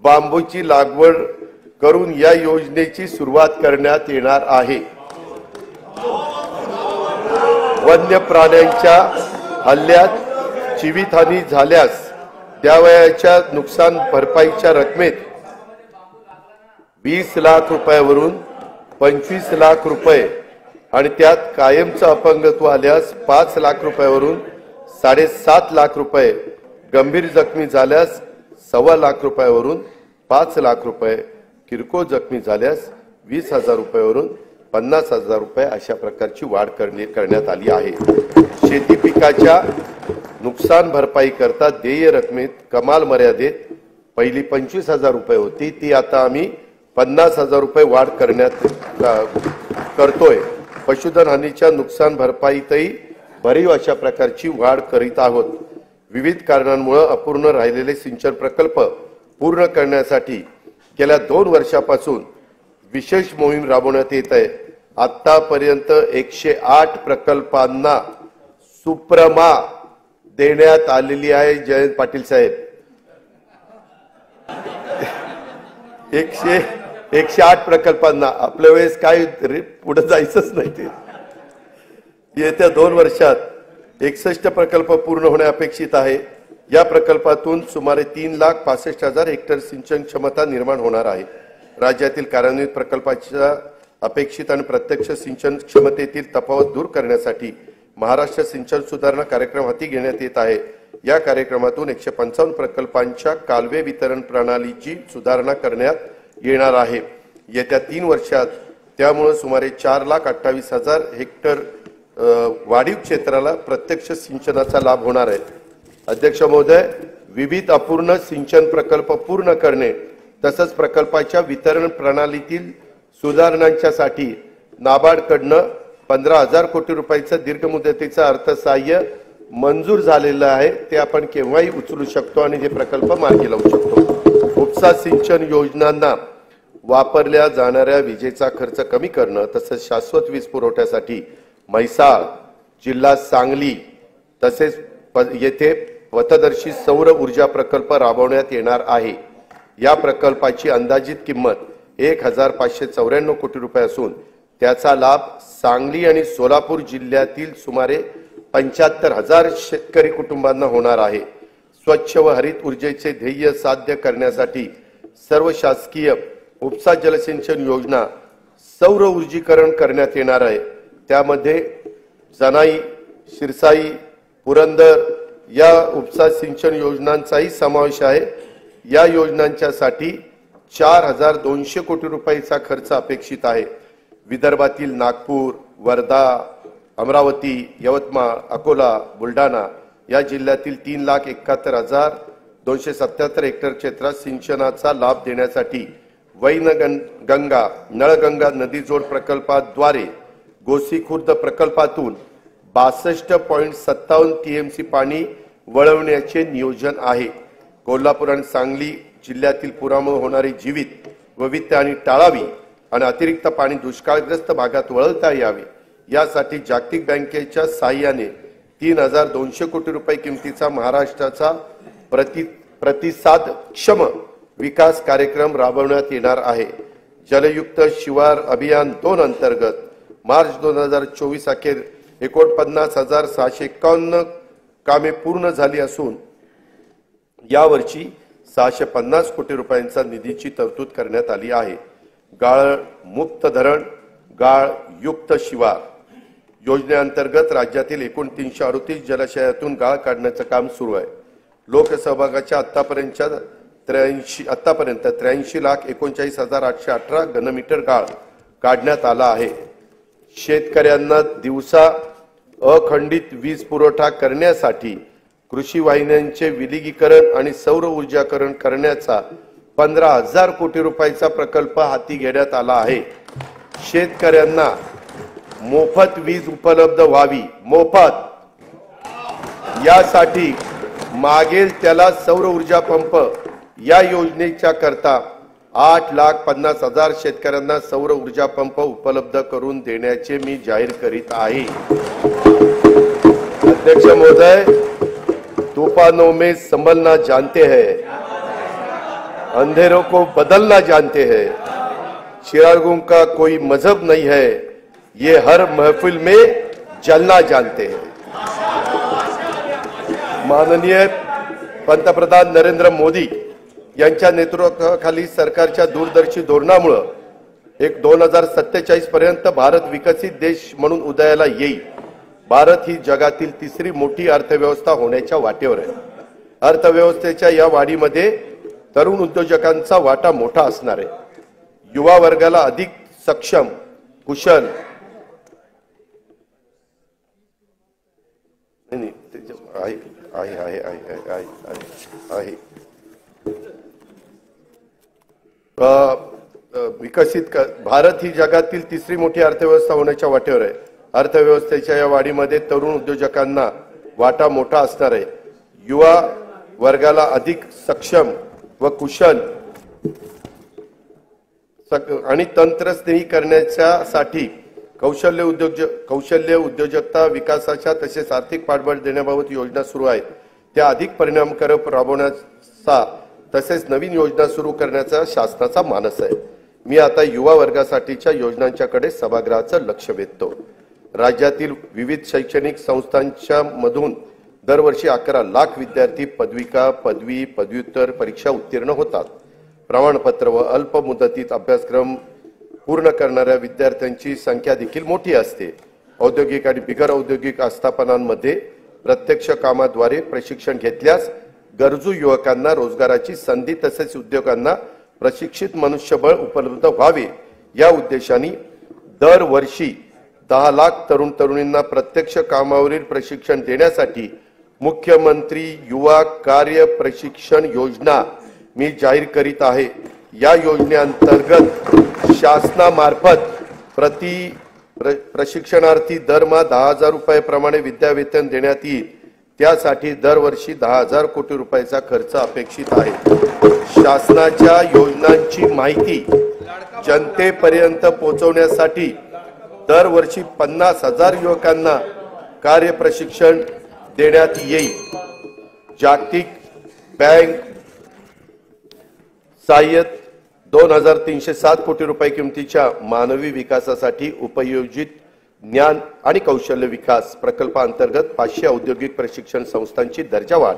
बांबूची लागवड करून या योजनेची सुरुवात करण्यात येणार आहे. वन्य प्राण्यांच्या हल्ल्यात जीवितहानी झाल्यास त्यावयाच्या नुकसान भरपाईच्या रकमेत 20 लाख रुपयावरून 25 लाख रुपये आणि त्यात कायमचं अपंगत्व आल्यास 5 लाख रुपयावरून 7.5 लाख रुपये, गंभीर जखमी झाल्यास 1.25 लाख रुपयावरून 5 लाख रुपये, किरकोळ जखमी झाल्यास 20,000 रुपयावरून 50,000 रुपये अशा प्रकारची वाढ करण्यात आली आहे. शेती पिकाच्या नुकसान भरपाई करता देय रकमेत कमाल मर्यादेत पहिली 25,000 रुपये होती, ती आता आम्ही 50,000 रुपये वाढ करतोय. पशुधन हानीच्या नुकसान भरपाईतही भरीव अशा प्रकारची वाढ करीत आहोत. विविध कारणांमुळे अपूर्ण राहिलेले सिंचन प्रकल्प पूर्ण करण्यासाठी गेल्या 2 वर्षापासून विशेष मोहीम राबवण्यात येत आहे. आतापर्यंत 108 प्रकल्पांना सुप्रमा देण्यात आलेली आहे. जयंत पाटील साहेब, 108 प्रकल्पांना. आपल्या वेळेस काय पुढे जायचंच नाही. ते येत्या 2 वर्षात 61 प्रकल्प पूर्ण होणे अपेक्षित आहे. या प्रकल्पातून सुमारे 3,65,000 हेक्टर सिंचन क्षमता निर्माण होणार आहे. राज्यातील कार्यान्वित प्रकल्पाच्या अपेक्षित आणि प्रत्यक्ष सिंचन क्षमतेतील तफावत दूर करण्यासाठी महाराष्ट्र सिंचन सुधारणा कार्यक्रम हाती घेण्यात येत आहे. या कार्यक्रमातून 155 प्रकल्पांच्या कालवे वितरण प्रणालीची सुधारणा करण्यात येणार आहे. येत्या 3 वर्षात त्यामुळे सुमारे 4,28,000 हेक्टर वाढीव क्षेत्राला प्रत्यक्ष सिंचनाचा लाभ होणार आहे। अध्यक्ष महोदय, विविध अपूर्ण सिंचन प्रकल्प पूर्ण करणे तसंच प्रकल्पाच्या वितरण प्रणालीतील सुधारणांच्यासाठी नाबार्डकडनं 15,000 कोटी रुपयाचं दीर्घ मुदतीचं अर्थसहाय्य मंजूर झालेलं आहे। ते आपण केव्हाही उचलू शकतो आणि हे प्रकल्प मार्गी लावू शकतो। उपसा सिंचन योजनांना वापरल्या जाणाऱ्या विजेचा खर्च कमी करणं तसंच शाश्वत वीज पुरवठ्यासाठी म्हैसाळ जिल्हा सांगली तसेच येथे पथदर्शी सौर ऊर्जा प्रकल्प राबवण्यात येणार आहे। या प्रकल्पाची अंदाजित किंमत 1,594 कोटी रुपये असून त्याचा लाभ सांगली आणि सोलापूर जिल्ह्यातील सुमारे 75,000 शेतकरी कुटुंबांना होणार आहे। स्वच्छ व हरित ऊर्जेचे ध्येय साध्य करण्यासाठी सर्व शासकीय उपसा जलसिंचन योजना सौर ऊर्जीकरण करण्यात येणार आहे। त्यामध्ये जनाई, शिरसाई, पुरंदर या उपसा सिंचन योजनांचाही समावेश आहे। या योजनांच्यासाठी 4,200 कोटी रुपयाचा खर्च अपेक्षित आहे। विदर्भातील नागपूर, वर्धा, अमरावती, यवतमाळ, अकोला, बुलढाणा या जिल्ह्यातील 3,71,277 हेक्टर क्षेत्रात सिंचनाचा लाभ देण्यासाठी वैनगंगा नळगंगा नदीजोड प्रकल्पाद्वारे गोसीखुर्द प्रकल्पातून 62.57 टीएमसी पाणी वळवण्याचे नियोजन आहे। कोल्हापूर आणि सांगली जिल्ह्यातील पुरामुळे होणारी जीवित व वित्तहानी टाळावी आणि अतिरिक्त पाणी दुष्काळग्रस्त भागात वळवता यावे यासाठी जागतिक बँकेच्या सहाय्याने 3,200 कोटी रुपये किमतीचा महाराष्ट्राचा प्रतिसादक्षम विकास कार्यक्रम राबवण्यात येणार आहे। जलयुक्त शिवार अभियान 2 अंतर्गत मार्च 2024 अखेर 49,651 कामे पूर्ण झाली असून यावर्षी 650 कोटी रुपयांचा निधीची तरतूद करण्यात आली आहे। गाळ मुक्त धरण, गाळ युक्त शिवार योजनेअंतर्गत राज्यातील एकूण 338 जलाशयातून गाळ काढण्याचं काम सुरू आहे। लोकसहभागाच्या आतापर्यंत 83,39,818 घनमीटर गाळ काढण्यात आला आहे। शेतकऱ्यांना दिवसा अखंडित वीज पुरवठा करण्यासाठी कृषी वाहिन्यांचे विलगीकरण आणि सौर ऊर्जाकरण करण्याचा 15,000 कोटी रुपयाचा प्रकल्प हाती घेण्यात आला आहे। शेतकऱ्यांना मोफत वीज उपलब्ध व्हावी, मोफत यासाठी मागेल त्याला सौर ऊर्जा पंप या योजनेच्या करता 8,50,000 शेतकऱ्यांना सौर ऊर्जा पंप उपलब्ध करून देण्याचे मी जाहीर करीत आहे। अध्यक्ष महोदय, तूफानों में संभलना जानते हैं, अंधेरों को बदलना जानते हैं, चिरागों का कोई मजहब नहीं है, ये हर महफिल में जलना जानते हैं। माननीय पंतप्रधान नरेंद्र मोदी यांच्या नेतृत्वाखाली सरकारच्या दूरदर्शी धोरणामुळे 2047 पर्यंत भारत विकसित देश म्हणून उदयाला येईल। भारत ही जगातील तिसरी मोठी अर्थव्यवस्था होण्याच्या वाटेवर आहे। अर्थव्यवस्थेच्या या वाढीमध्ये तरुण उद्योजकांचा वाटा मोठा असणार आहे। युवा वर्गाला अधिक सक्षम, कुशल भारत ही जगातील तिसरी मोठी अर्थव्यवस्था होण्याच्या वाटेवर आहे। अर्थव्यवस्थेच्या या वाढीमध्ये तरुण उद्योजकांना वाटा मोठा असणार आहे। युवा वर्गाला अधिक सक्षम व कुशल आणि तंत्रस्नेही करण्यासाठी कौशल्य उद्योजकता विकासाच्या तसेच आर्थिक पाठबळ देण्याबाबत योजना सुरू आहेत। त्या अधिक परिणामकारक राबवण्याचा तसेच नवीन योजना सुरू करण्याचा शासनाचा मानस आहे। मी आता युवा वर्गासाठीच्या योजनांच्याकडे सभागृहाचं लक्ष वेधतो। राज्यातील विविध शैक्षणिक संस्थांच्या मधून दरवर्षी 11 लाख विद्यार्थी पदविका, पदवी, पदव्युत्तर परीक्षा उत्तीर्ण होतात। प्रमाणपत्र व अल्प मुदतीत अभ्यासक्रम पूर्ण करणाऱ्या विद्यार्थ्यांची संख्या देखील मोठी असते। औद्योगिक आणि बिगर औद्योगिक आस्थापनांमध्ये प्रत्यक्ष कामाद्वारे प्रशिक्षण घेतल्यास गरजू युवकांना रोजगाराची संधी तसेच उद्योगांना प्रशिक्षित मनुष्यबळ उपलब्ध व्हावे या उद्देशाने दरवर्षी 10 लाख तरुण तरुणींना प्रत्यक्ष कामावरील प्रशिक्षण देण्यासाठी मुख्यमंत्री युवा कार्य प्रशिक्षण योजना मी जाहीर करीत आहे। या योजनेअंतर्गत शासनामार्फत प्रशिक्षणार्थी दरमहा 10,000 रुपये प्रमाणे विद्यावेतन देण्यात येईल। त्यासाठी दरवर्षी 10,000 कोटी रुपयाचा खर्च अपेक्षित आहे। शासनाच्या योजनांची माहिती जनतेपर्यंत पोहोचवण्यासाठी दरवर्षी 50,000 युवकांना कार्य प्रशिक्षण देण्यात येईल। जागतिक बँक सहाय्यित 2,307 कोटी रुपये किमतीच्या मानवी विकासासाठी उपयोजित ज्ञान आणि कौशल्य विकास प्रकल्पाअंतर्गत 500 औद्योगिक प्रशिक्षण संस्थांची दर्जा वाढ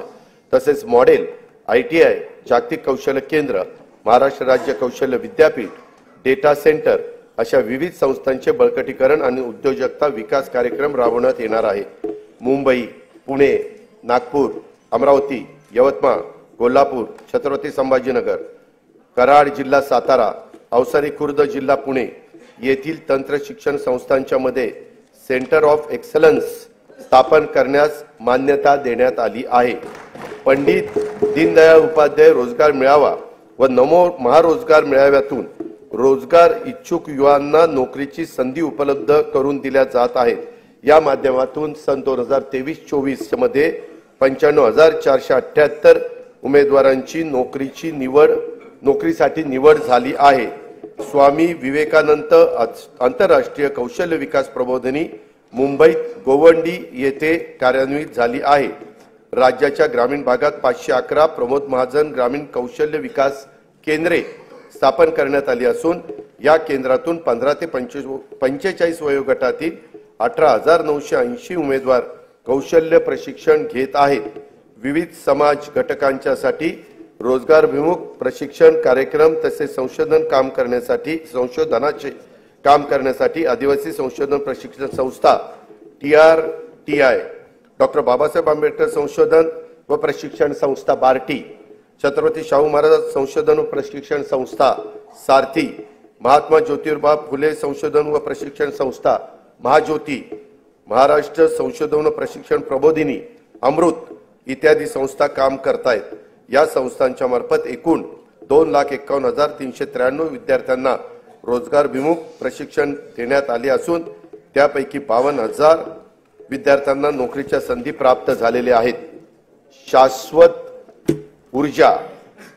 तसेच मॉडेल ITI जागतिक कौशल्य केंद्र महाराष्ट्र राज्य कौशल्य विद्यापीठ डेटा सेंटर अशा विविध संस्थांचे बळकटीकरण आणि उद्योजकता विकास कार्यक्रम राबवण्यात येणार आहे। मुंबई, पुणे, नागपूर, अमरावती, यवतमाळ, कोल्हापूर, छत्रपती संभाजीनगर, कराड जिल्हा सातारा, अवसारी खुर्द जिल्हा पुणे येथील तंत्र शिक्षण संस्थांच्या मध्ये सेंटर ऑफ एक्सलन्स स्थापन करण्यास मान्यता देण्यात आली आहे। पंडित दीनदयाळ उपाध्याय रोजगार मेळावा व नमो महारोजगार मेळाव्यातून रोजगार इच्छुक युवांना नोकरीची संधी उपलब्ध करून दिल्या जात आहेत। या माध्यमातून सन 2023-24 मध्ये 95,478 उमेदवारांची नोकरीसाठी निवड झाली आहे। स्वामी विवेकानंद आंतरराष्ट्रीय कौशल्य विकास प्रबोधिनी मुंबईत गोवंडी येथे कार्यान्वित झाली आहे। राज्याच्या ग्रामीण भागात 511 प्रमोद महाजन ग्रामीण कौशल्य विकास केंद्रे स्थापन करण्यात आली असून या केंद्रातून 15 ते 45 वयोगटातील 18,980 उमेदवार कौशल्य प्रशिक्षण घेत आहेत। विविध समाज घटकांच्यासाठी रोजगारभिमुख प्रशिक्षण कार्यक्रम तसेच संशोधनाचे काम करण्यासाठी आदिवासी संशोधन प्रशिक्षण संस्था TRTI, डॉक्टर बाबासाहेब आंबेडकर संशोधन व प्रशिक्षण संस्था बार्टी, छत्रपती शाहू महाराज संशोधन व प्रशिक्षण संस्था सारथी, महात्मा ज्योतिबा फुले संशोधन व प्रशिक्षण संस्था महाज्योती, महाराष्ट्र संशोधन व प्रशिक्षण प्रबोधिनी अमृत इत्यादी संस्था काम करतायत। या संस्थांच्या मार्फत एकूण 2,51,393 विद्यार्थ्यांना रोजगारभिमुख प्रशिक्षण देण्यात आले असून त्यापैकी 52,000 विद्यार्थ्यांना नोकरीच्या संधी प्राप्त झालेल्या आहेत। शाश्वत ऊर्जा,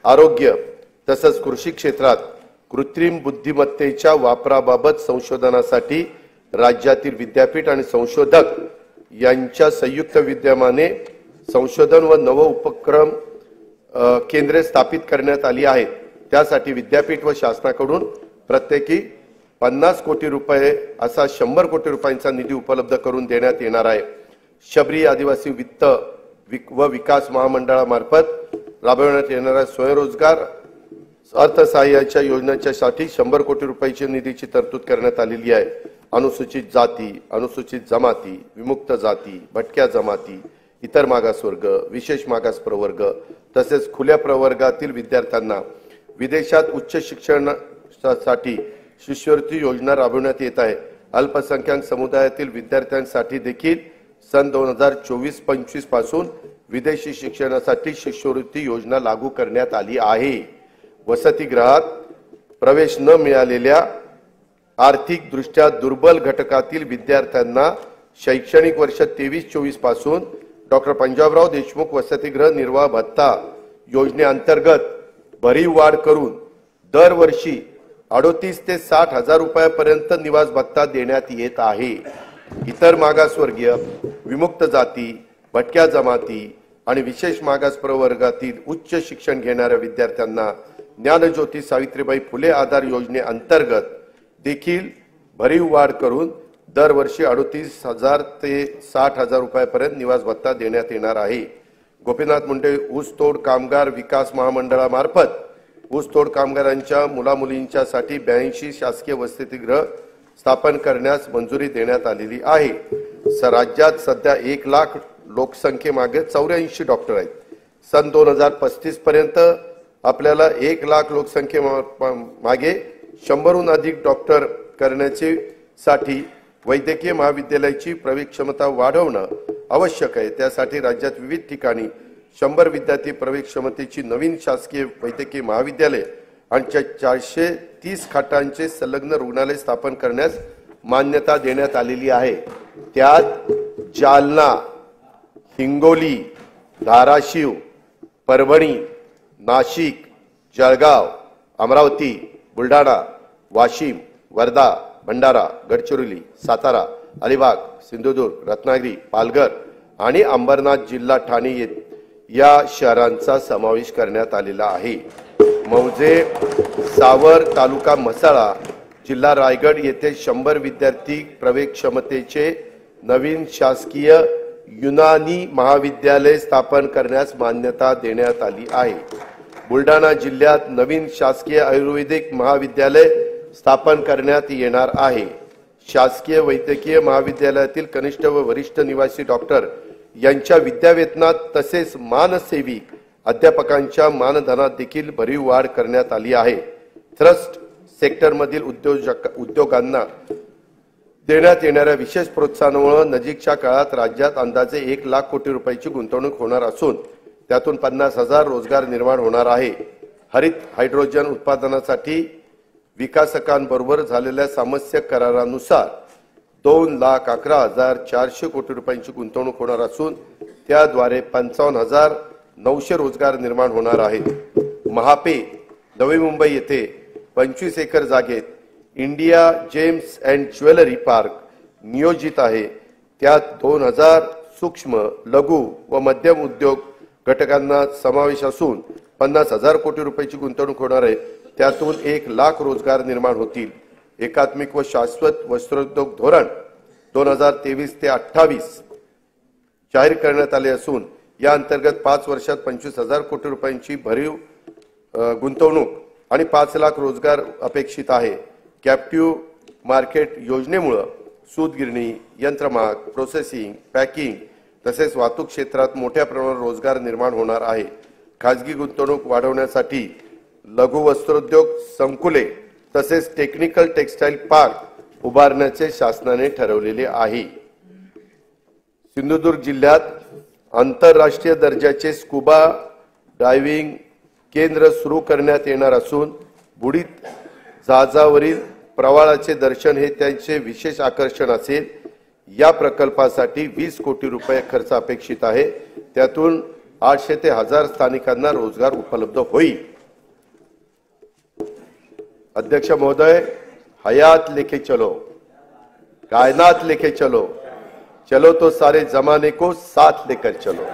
आरोग्य तसेच कृषी क्षेत्रात कृत्रिम बुद्धिमत्तेच्या वापराबाबत संशोधनासाठी राज्यातील विद्यापीठ आणि संशोधक यांच्या संयुक्त विद्यमाने संशोधन व नव उपक्रम केंद्रे स्थापित करण्यात आली आहेत। त्यासाठी विद्यापीठ व शासनाकडून प्रत्येकी 50 कोटी रुपये असा 100 कोटी रुपयांचा निधी उपलब्ध करून देण्यात येणार आहे। शबरी आदिवासी वित्त व विकास महामंडळामार्फत राबवण्यात येणाऱ्या स्वयंरोजगार अर्थसहाय्याच्या योजनेच्यासाठी 100 कोटी रुपयाची निधीची तरतूद करण्यात आलेली आहे। अनुसूचित जाती, अनुसूचित जमाती, विमुक्त जाती, भटक्या जमाती, इतर मागासवर्ग, विशेष मागास प्रवर्ग तसेच खुल्या प्रवर्गातील विद्यार्थ्यांना विदेशात उच्च शिक्षणासाठी शिष्यवृत्ती योजना राबवण्यात येत आहे। अल्पसंख्याक समुदायातील विद्यार्थ्यांसाठी देखील सन 2024-25 पासून विदेशी शिक्षणासाठी शिष्यवृत्ती योजना लागू करण्यात आली आहे। वसतिगृहात प्रवेश न मिळालेल्या आर्थिक दृष्ट्या दुर्बल घटकातील विद्यार्थ्यांना शैक्षणिक वर्ष 23-24 पासून डॉक्टर पंजाबराव देशमुख वसतिगृह निर्वाह भत्ता योजनेअंतर्गत भरीव वाढ करून दरवर्षी 38 ते 60,000 रुपयापर्यंत निवास भत्ता देण्यात येत आहे। इतर मागासवर्गीय, विमुक्त जाती, भटक्या जमाती आणि विशेष मागास प्रवर्गातील उच्च शिक्षण घेणाऱ्या विद्यार्थ्यांना ज्ञानज्योती सावित्रीबाई फुले आधार योजनेअंतर्गत देखील भरीव वाढ करून दरवर्षी 38,000 ते 60,000 रुपयापर्यंत निवास भत्ता देण्यात येणार आहे। गोपीनाथ मुंडे ऊसतोड कामगार विकास महामंडळामार्फत ऊसतोड कामगारांच्या मुलामुलींच्यासाठी 82 शासकीय वसतिगृह स्थापन करण्यास मंजुरी देण्यात आलेली आहे। राज्यात सध्या 1 लाख लोकसंख्येमागे 84 डॉक्टर आहेत। सन 2035 पर्यंत आपल्याला 1 लाख लोकसंख्येमागे 100हून अधिक डॉक्टर करण्याचे साठी वैद्यकीय महाविद्यालयाची प्रवेश क्षमता वाढवणं आवश्यक आहे। त्यासाठी राज्यात विविध ठिकाणी 100 विद्यार्थी प्रवेश क्षमतेची नवीन शासकीय वैद्यकीय महाविद्यालय आणि 430 खाटांचे संलग्न रुग्णालय स्थापन करण्यास मान्यता देण्यात आलेली आहे। त्यात जालना, हिंगोली, धाराशिव, परभणी, नाशिक, जळगाव, अमरावती, बुलढाणा, वाशिम, वर्धा, भंडारा, गडचिरोली, सातारा, अलिबाग, सिंधुदुर्ग, रत्नागिरी, पालघर आणि अंबरनाथ जिल्हा ठाणे या शहरांचा समावेश करण्यात आलेला आहे। मौजे, सावर, तालुका म्हसळा, जिल्हा रायगड येथे 100 विद्यार्थी प्रवेश क्षमतेचे नवीन शासकीय युनानी महाविद्यालय स्थापन करण्यास मान्यता देण्यात आली आहे। बुलढाणा जिल्ह्यात नवीन शासकीय आयुर्वेदिक महाविद्यालय स्थापन करण्यात येणार आहे। शासकीय वैद्यकीय महाविद्यालयातील कनिष्ठ व वरिष्ठ निवासी डॉक्टर यांच्या विद्यावेतनात तसेच मानसेवी अध्यापकांच्या मानधनात देखील भरीव वाढ करण्यात आली आहे। ट्रस्ट सेक्टरमधील उद्योगांना देण्यात येणाऱ्या विशेष प्रोत्साहनामुळे नजीकच्या काळात राज्यात अंदाजे 1 लाख कोटी रुपयांची गुंतवणूक होणार असून त्यातून 50,000 रोजगार निर्माण होणार आहे। हरित हायड्रोजन उत्पादनासाठी विकासकांबरोबर झालेल्या सामंजस्य करारानुसार 2,11,400 कोटी रुपयांची गुंतवणूक होणार असून त्याद्वारे 55,900 रोजगार निर्माण होणार आहेत। महापे, नवी मुंबई येथे 25 एकर जागेत India gems and jewellery park नियोजित आहे। त्यात 2,000 सूक्ष्म, लघु व मध्यम उद्योग घटकांना समावेश असून 50,000 कोटी रुपयांची गुंतवणूक होणार आहे। त्यातून 1 लाख रोजगार निर्माण होतील। एकात्मिक व शाश्वत वस्त्रोद्योग धोरण 2023 ते 28 जाहीर करण्यात आले असून या अंतर्गत 5 वर्षात 25,000 कोटी रुपयांची भरीव गुंतवणूक आणि 5 लाख रोजगार अपेक्षित आहे। कॅप्टिव्ह मार्केट योजनेमुळे सूतगिरणी, यंत्रमाग, प्रोसेसिंग, पॅकिंग तसेच वाहतूक क्षेत्रात मोठ्या प्रमाणावर रोजगार निर्माण होणार आहे। खाजगी गुंतवणूक वाढवण्यासाठी लघु वस्त्रोद्योग संकुले तसेच टेक्निकल टेक्सटाईल पार्क उभारण्याचे शासनाने ठरवलेले आहे। सिंधुदुर्ग जिल्ह्यात आंतरराष्ट्रीय दर्जाचे स्कुबा डायव्हिंग केंद्र सुरू करण्यात येणार असून बुडीत जहाजावरील प्रवाळाचे दर्शन हे त्यांचे विशेष आकर्षण असेल। या प्रकल्पासाठी 20 कोटी रुपये खर्च अपेक्षित आहे। त्यातून 800 ते 1000 स्थानिकांना रोजगार उपलब्ध होईल। अध्यक्ष महोदय, हयात लेके चलो, कायनात लेके चलो, चलो तो सारे जमाने को साथ लेकर चलो।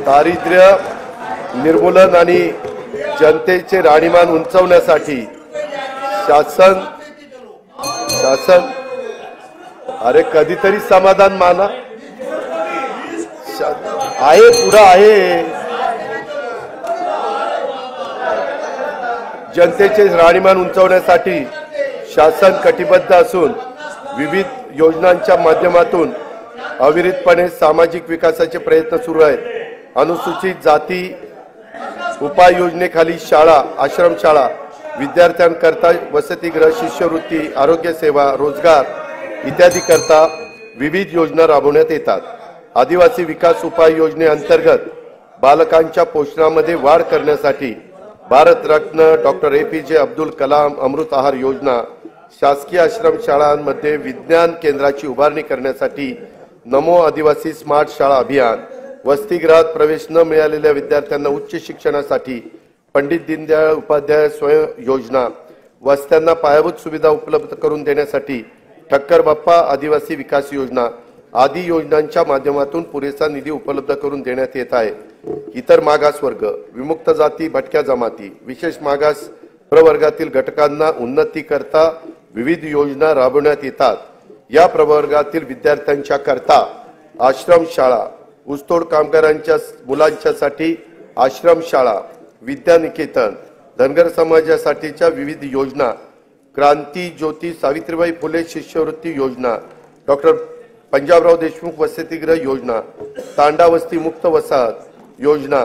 दारिद्र्य निर्मूलन आणि जनतेचे राहणीमान उंचावण्यासाठी शासन अरे कधीतरी समाधान माना आहे, पुढे आहे। जनतेचे राहणीमान उंचावण्यासाठी शासन कटिबद्ध असून विविध योजनांच्या माध्यमातून अविरतपणे सामाजिक विकासाचे प्रयत्न सुरू आहेत। अनुसूचित जाती उपाययोजनेखाली शाळा, आश्रमशाळा, विद्यार्थ्यांकरता वसतिगृह, शिष्यवृत्ती, आरोग्य सेवा, रोजगार इत्यादी करता विविध योजना राबवण्यात येतात। आदिवासी विकास उपाय योजनेअंतर्गत बालकांच्या पोषणामध्ये वाढ करण्यासाठी भारतरत्न डॉक्टर APJ अब्दुल कलाम अमृत आहार योजना, शासकीय आश्रमशाळांमध्ये विज्ञान केंद्राची उभारणी करण्यासाठी नमो आदिवासी स्मार्ट शाळा अभियान, वसतिगृहात प्रवेश न मिळालेल्या विद्यार्थ्यांना उच्च शिक्षणासाठी पंडित दीनदयाळ उपाध्याय स्वयं योजना, वस्त्यांना पायाभूत सुविधा उपलब्ध करून देण्यासाठी ठक्कर बाप्पा आदिवासी विकास योजना आदी योजनांच्या माध्यमातून पुरेसा निधी उपलब्ध करून देण्यात येत आहे। इतर मागासवर्ग, विमुक्त जाती, भटक्या जमाती, विशेष मागास प्रवर्गातील घटकांना उन्नती करता विविध योजना राबवण्यात येतात। या प्रवर्गातील विद्यार्थ्यांच्या करता आश्रमशाळा, ऊसतोड कामगारांच्या मुलांच्यासाठी आश्रमशाळा, विद्यानिकेतन, धनगर समाजासाठीच्या विविध योजना, क्रांती ज्योती सावित्रीबाई फुले शिष्यवृत्ती योजना, डॉक्टर पंजाबराव देशमुख वसतिगृह योजना, तांडा वस्ती मुक्त वसाहत योजना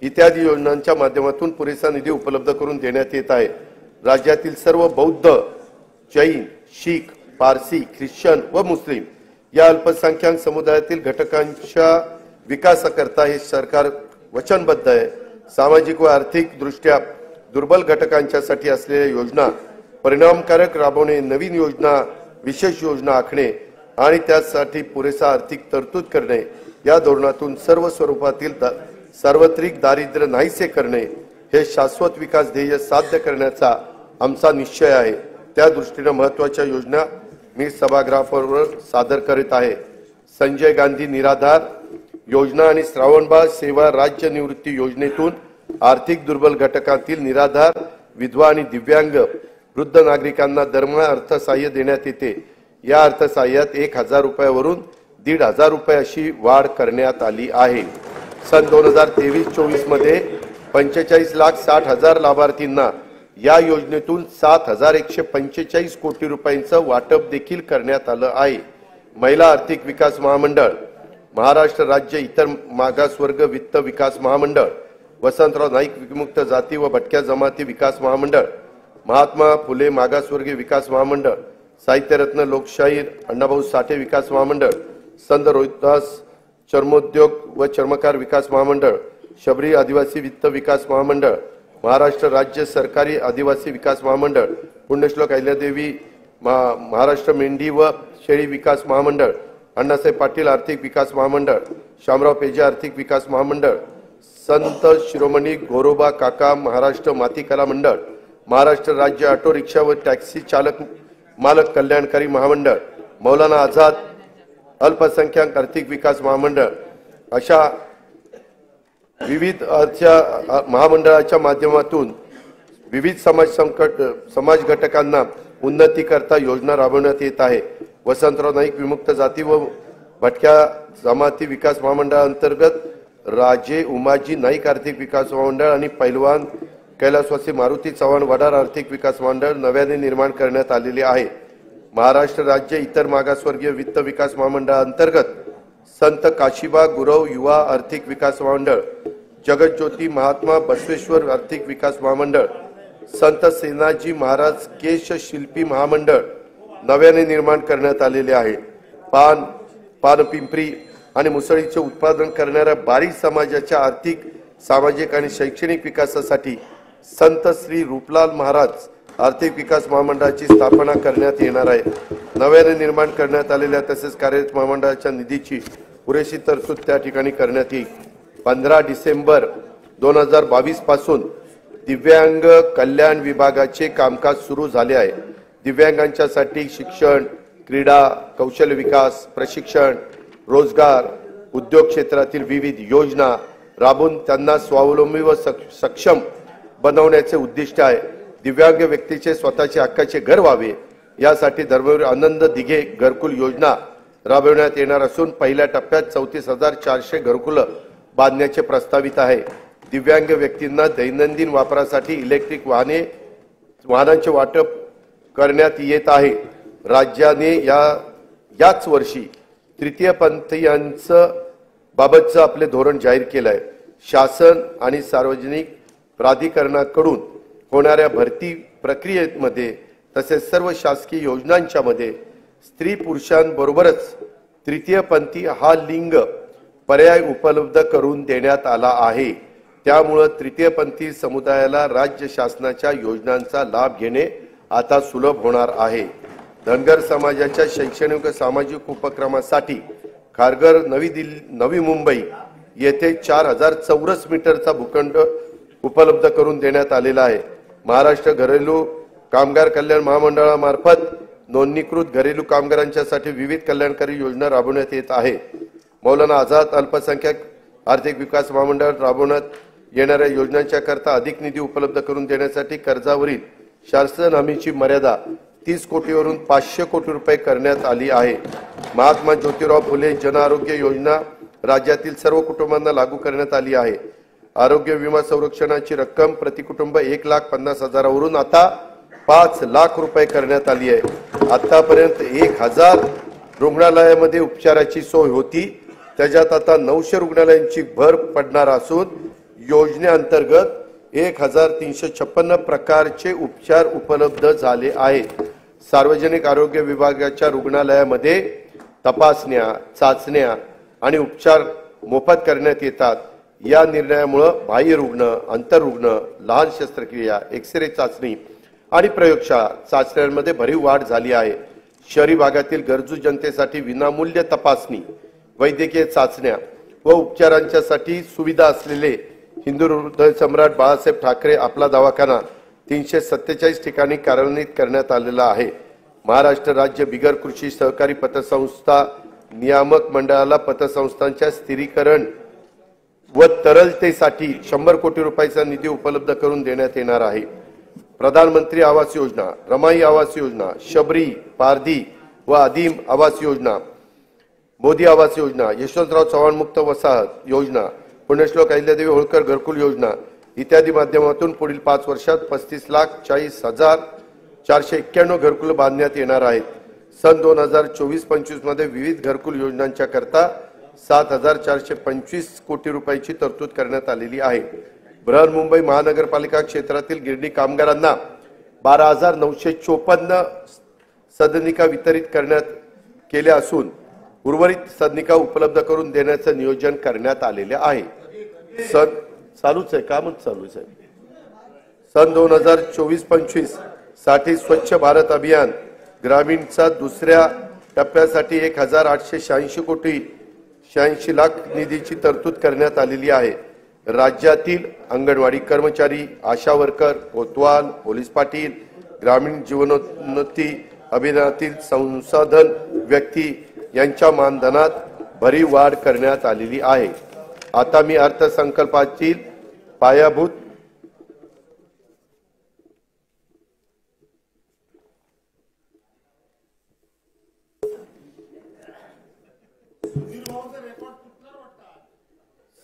इत्यादी योजनांच्या माध्यमातून पुरेसा निधी उपलब्ध करून देण्यात येत आहे। राज्यातील सर्व बौद्ध, जैन, शीख, पारसी, ख्रिश्चन व मुस्लिम या अल्पसंख्याक समुदायातील घटकांच्या विकासाकरता हे सरकार वचनबद्ध आहे। सामाजिक व आर्थिक दृष्ट्या दुर्बल घटकांच्यासाठी असलेल्या योजना परिणामकारक राबवणे, नवीन योजना, विशेष योजना आखणे आणि त्यासाठी पुरेसा आर्थिक तरतूद करणे या धोरणातून सर्व स्वरूपातील सार्वत्रिक दारिद्र्य नाहीसे करणे हे शाश्वत विकास ध्येय साध्य करण्याचा आमचा निश्चय आहे। त्या दृष्टीने महत्त्वाच्या योजना मी सभागृहावर सादर करीत आहे। संजय गांधी निराधार योजना आणि श्रावणबाळ सेवा राज्य निवृत्ती योजनेतून आर्थिक दुर्बल घटकातील निराधार, विधवा आणि दिव्यांग वृद्ध नागरिकांना दरमहा अर्थसहाय्य देण्यात येते। या अर्थसहाय्यात 1000 रुपयावरून 1500 रुपये अशी वाढ करण्यात आली आहे। सन 2023-24 मध्ये 45,60,000 लाभार्थींना या योजनेतून 7,145 कोटी रुपयांचं वाटप देखील करण्यात आलं आहे। महिला आर्थिक विकास महामंडळ, महाराष्ट्र राज्य इतर मागासवर्ग वित्त विकास महामंडळ, वसंतराव नाईक विमुक्त जाती व भटक्या जमाती विकास महामंडळ, महात्मा फुले मागासवर्गीय विकास महामंडळ, साहित्यरत्न लोकशाहीर अण्णाभाऊ साठे विकास महामंडळ, संत रोहिदास चर्मोद्योग व चर्मकार विकास महामंडळ, शबरी आदिवासी वित्त विकास महामंडळ, महाराष्ट्र राज्य सरकारी आदिवासी विकास महामंडळ, पुण्यश्लोक अहिल्यादेवी महाराष्ट्र मेंढी व शेळी विकास महामंडळ, अण्णासाहेब पाटील आर्थिक विकास महामंडळ, शामराव पेजे आर्थिक विकास महामंडळ, संत शिरोमणी गोरोबा काका महाराष्ट्र माती कला मंडळ, महाराष्ट्र राज्य ऑटो रिक्षा व टॅक्सी चालक मालक कल्याणकारी महामंडळ, मौलाना आझाद अल्पसंख्याक आर्थिक विकास महामंडळ अशा विविध महामंडळाच्या माध्यमातून विविध समाज घटकांना उन्नती करता योजना राबवण्यात येत आहे। वसंतराव नाईक विमुक्त जाती व भटक्या जमाती विकास महामंडळांतर्गत राजे उमाजी नाईक आर्थिक विकास महामंडळ आणि पैलवान कैलासवासी मारुती चव्हाण वडार आर्थिक विकास मंडळ नव्याने निर्माण करण्यात आलेले आहे। महाराष्ट्र राज्य इतर मागासवर्गीय वित्त विकास महामंडळांतर्गत संत काशीबा गुरव युवा आर्थिक विकास महामंडळ, जगज्योती महात्मा बसवेश्वर आर्थिक विकास महामंडळ, संत सेनाजी महाराज केश शिल्पी महामंडळ नव्याने निर्माण करण्यात आलेले आहे। पानपिंपरी आणि मुसळीचे उत्पादन करणाऱ्या बारी समाजाच्या आर्थिक, सामाजिक आणि शैक्षणिक विकासासाठी संत श्री रूपलाल महाराज आर्थिक विकास महामंडळाची स्थापना करण्यात येणार आहे। नव्याने निर्माण करण्यात आलेल्या तसेच कार्यरत महामंडळाच्या निधीची पुरेशी तरतूद त्या ठिकाणी करण्यात येईल। 15 डिसेंबर 2022 पासून दिव्यांग कल्याण विभागाचे कामकाज सुरू झाले आहे। दिव्यांगांच्यासाठी शिक्षण, क्रीडा, कौशल्य विकास, प्रशिक्षण, रोजगार, उद्योग क्षेत्रातील विविध योजना राबवून त्यांना स्वावलंबी व सक्षम बनवण्याचे उद्दिष्ट आहे। दिव्यांग व्यक्तीचे स्वतःचे हक्काचे घर व्हावे यासाठी धर्मवीर आनंद दिघे घरकुल योजना राबवण्यात येणार असून पहिल्या टप्प्यात 34,400 घरकुल बांधण्याचे प्रस्तावित आहे। दिव्यांग व्यक्तींना दैनंदिन वापरासाठी इलेक्ट्रिक वाहनांचे वाटप करण्यात येत आहे। राज्याने याच वर्षी तृतीयपंथीयांचं बाबतचं आपले धोरण जाहीर केलं आहे। शासन आणि सार्वजनिक प्राधिकरणाकडून होणाऱ्या भरती प्रक्रियेमध्ये तसेच सर्व शासकीय योजनांच्या मध्ये स्त्री पुरुषांबरोबरच तृतीयपंथी हा लिंग पर्याय उपलब्ध करून देण्यात आला आहे। त्यामुळे तृतीयपंथी समुदायाला राज्य शासनाच्या योजनांचा लाभ घेणे आता सुलभ होणार आहे। धनगर समाजाच्या शैक्षणिक व सामाजिक उपक्रमासाठी खारघर नवी मुंबई येथे 4000 चौरस मीटरचा भूखंड उपलब्ध करून देण्यात आलेला आहे। महाराष्ट्र घरेलू कामगार कल्याण महामंडळामार्फत नोंदणीकृत घरेलू कामगारांच्यासाठी विविध कल्याणकारी योजना राबवण्यात येत आहे। मौलाना आझाद अल्पसंख्याक आर्थिक विकास महामंडळ राबवण्यात येणाऱ्या योजनांच्या करता अधिक निधी उपलब्ध करून देण्यासाठी कर्जावरील शासन हमीची मर्यादा 30 कोटीवरून 500 कोटी रुपये करण्यात आली आहे। महात्मा ज्योतिराव फुले जन आरोग्य योजना राज्यातील सर्व कुटुंबांना लागू करण्यात आली आहे। आरोग्य विमा संरक्षणाची रक्कम प्रति कुटुंब 1,50,000 वरून आता 5 लाख रुपये करण्यात आली आहे। आतापर्यंत 1000 रुग्णालयामध्ये उपचाराची सोय होती, त्याच्यात आता 900 रुग्णालयांची भर पडणार असून योजनेअंतर्गत 1356 प्रकारचे उपचार उपलब्ध झाले आहेत। सार्वजनिक आरोग्य विभागाच्या रुग्णालयामध्ये तपासण्या, चाचण्या आणि उपचार मोफत करण्यात येतात। या निर्णयामुळे बाह्य रुग्ण, आंतररुग्ण, लहान शस्त्रक्रिया, एक्सरे चाचणी आणि प्रयोगशाळा चाचण्यांमध्ये भरीव वाढ झाली आहे। शहरी भागातील गरजू जनतेसाठी विनामूल्य तपासणी, वैद्यकीय चाचण्या व उपचारांच्यासाठी सुविधा असलेले हिंदू हृदय सम्राट बाळासाहेब ठाकरे आपला दवाखाना 347 ठिकाणी कार्यान्वित करण्यात आलेला आहे। महाराष्ट्र राज्य बिगर कृषी सहकारी पतसंस्था नियामक मंडळाला पतसंस्थांच्या स्थिरीकरण व तरलतेसाठी 100 कोटी रुपयांचा निधी उपलब्ध करून देण्यात येणार आहे। प्रधानमंत्री आवास योजना, रमाई आवास योजना, शबरी, पारधी व आदिम आवास योजना, मोदी आवास योजना, यशवंतराव चव्हाण मुक्त वसाहत योजना, पुण्यश्लोक अहिल्यादेवी होळकर घरकुल योजना इत्यादी माध्यमातून पुढील 5 वर्षात 35,40,491 घरकुल बांधण्यात येणार आहेत। सन 2024-25 मध्ये विविध घरकुल योजनांच्या करता 7,425 कोटी रुपयांची तरतूद करण्यात आलेली आहे। बृहन्मुंबई महानगरपालिका क्षेत्रातील गिरणी कामगारांना 12,954 सदनिका वितरित करण्यात केल्या असून उर्वरित सदनिका उपलब्ध करून देण्याचे नियोजन करण्यात आलेले आहे। चालूच आहे, कामच चालूच आहे। सन 2024-25 साठी स्वच्छ भारत अभियान ग्रामीणचा दुसऱ्या टप्प्यासाठी 1,886 कोटी 86 लाख निधीची तरतूद करण्यात आलेली आहे। राज्यातील अंगणवाडी कर्मचारी, आशा वर्कर, कोतवाल, पोलीस पाटील, ग्रामीण जीवनोन्नती अभियानातील संसाधन व्यक्ती यांच्या मानधनात भरीव वाढ करण्यात आलेली आहे। आता मी अर्थसंकल्पातील पायाभूत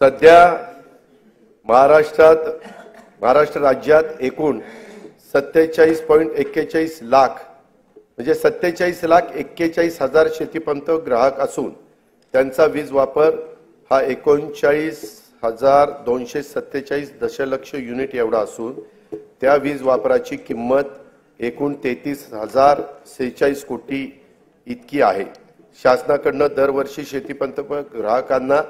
सध्या महाराष्ट्र राज्यात एकूण 47.41 लाख म्हणजे 47,41,000 शेतीपंप ग्राहक असून त्यांचा वीज वापर हा 39,247 दशलक्ष युनिट एवढा असून त्या वीज वापराची किंमत एकूण 33,046 कोटी इतकी आहे। शासनाकडून दरवर्षी शेतीपंप ग्राहकांना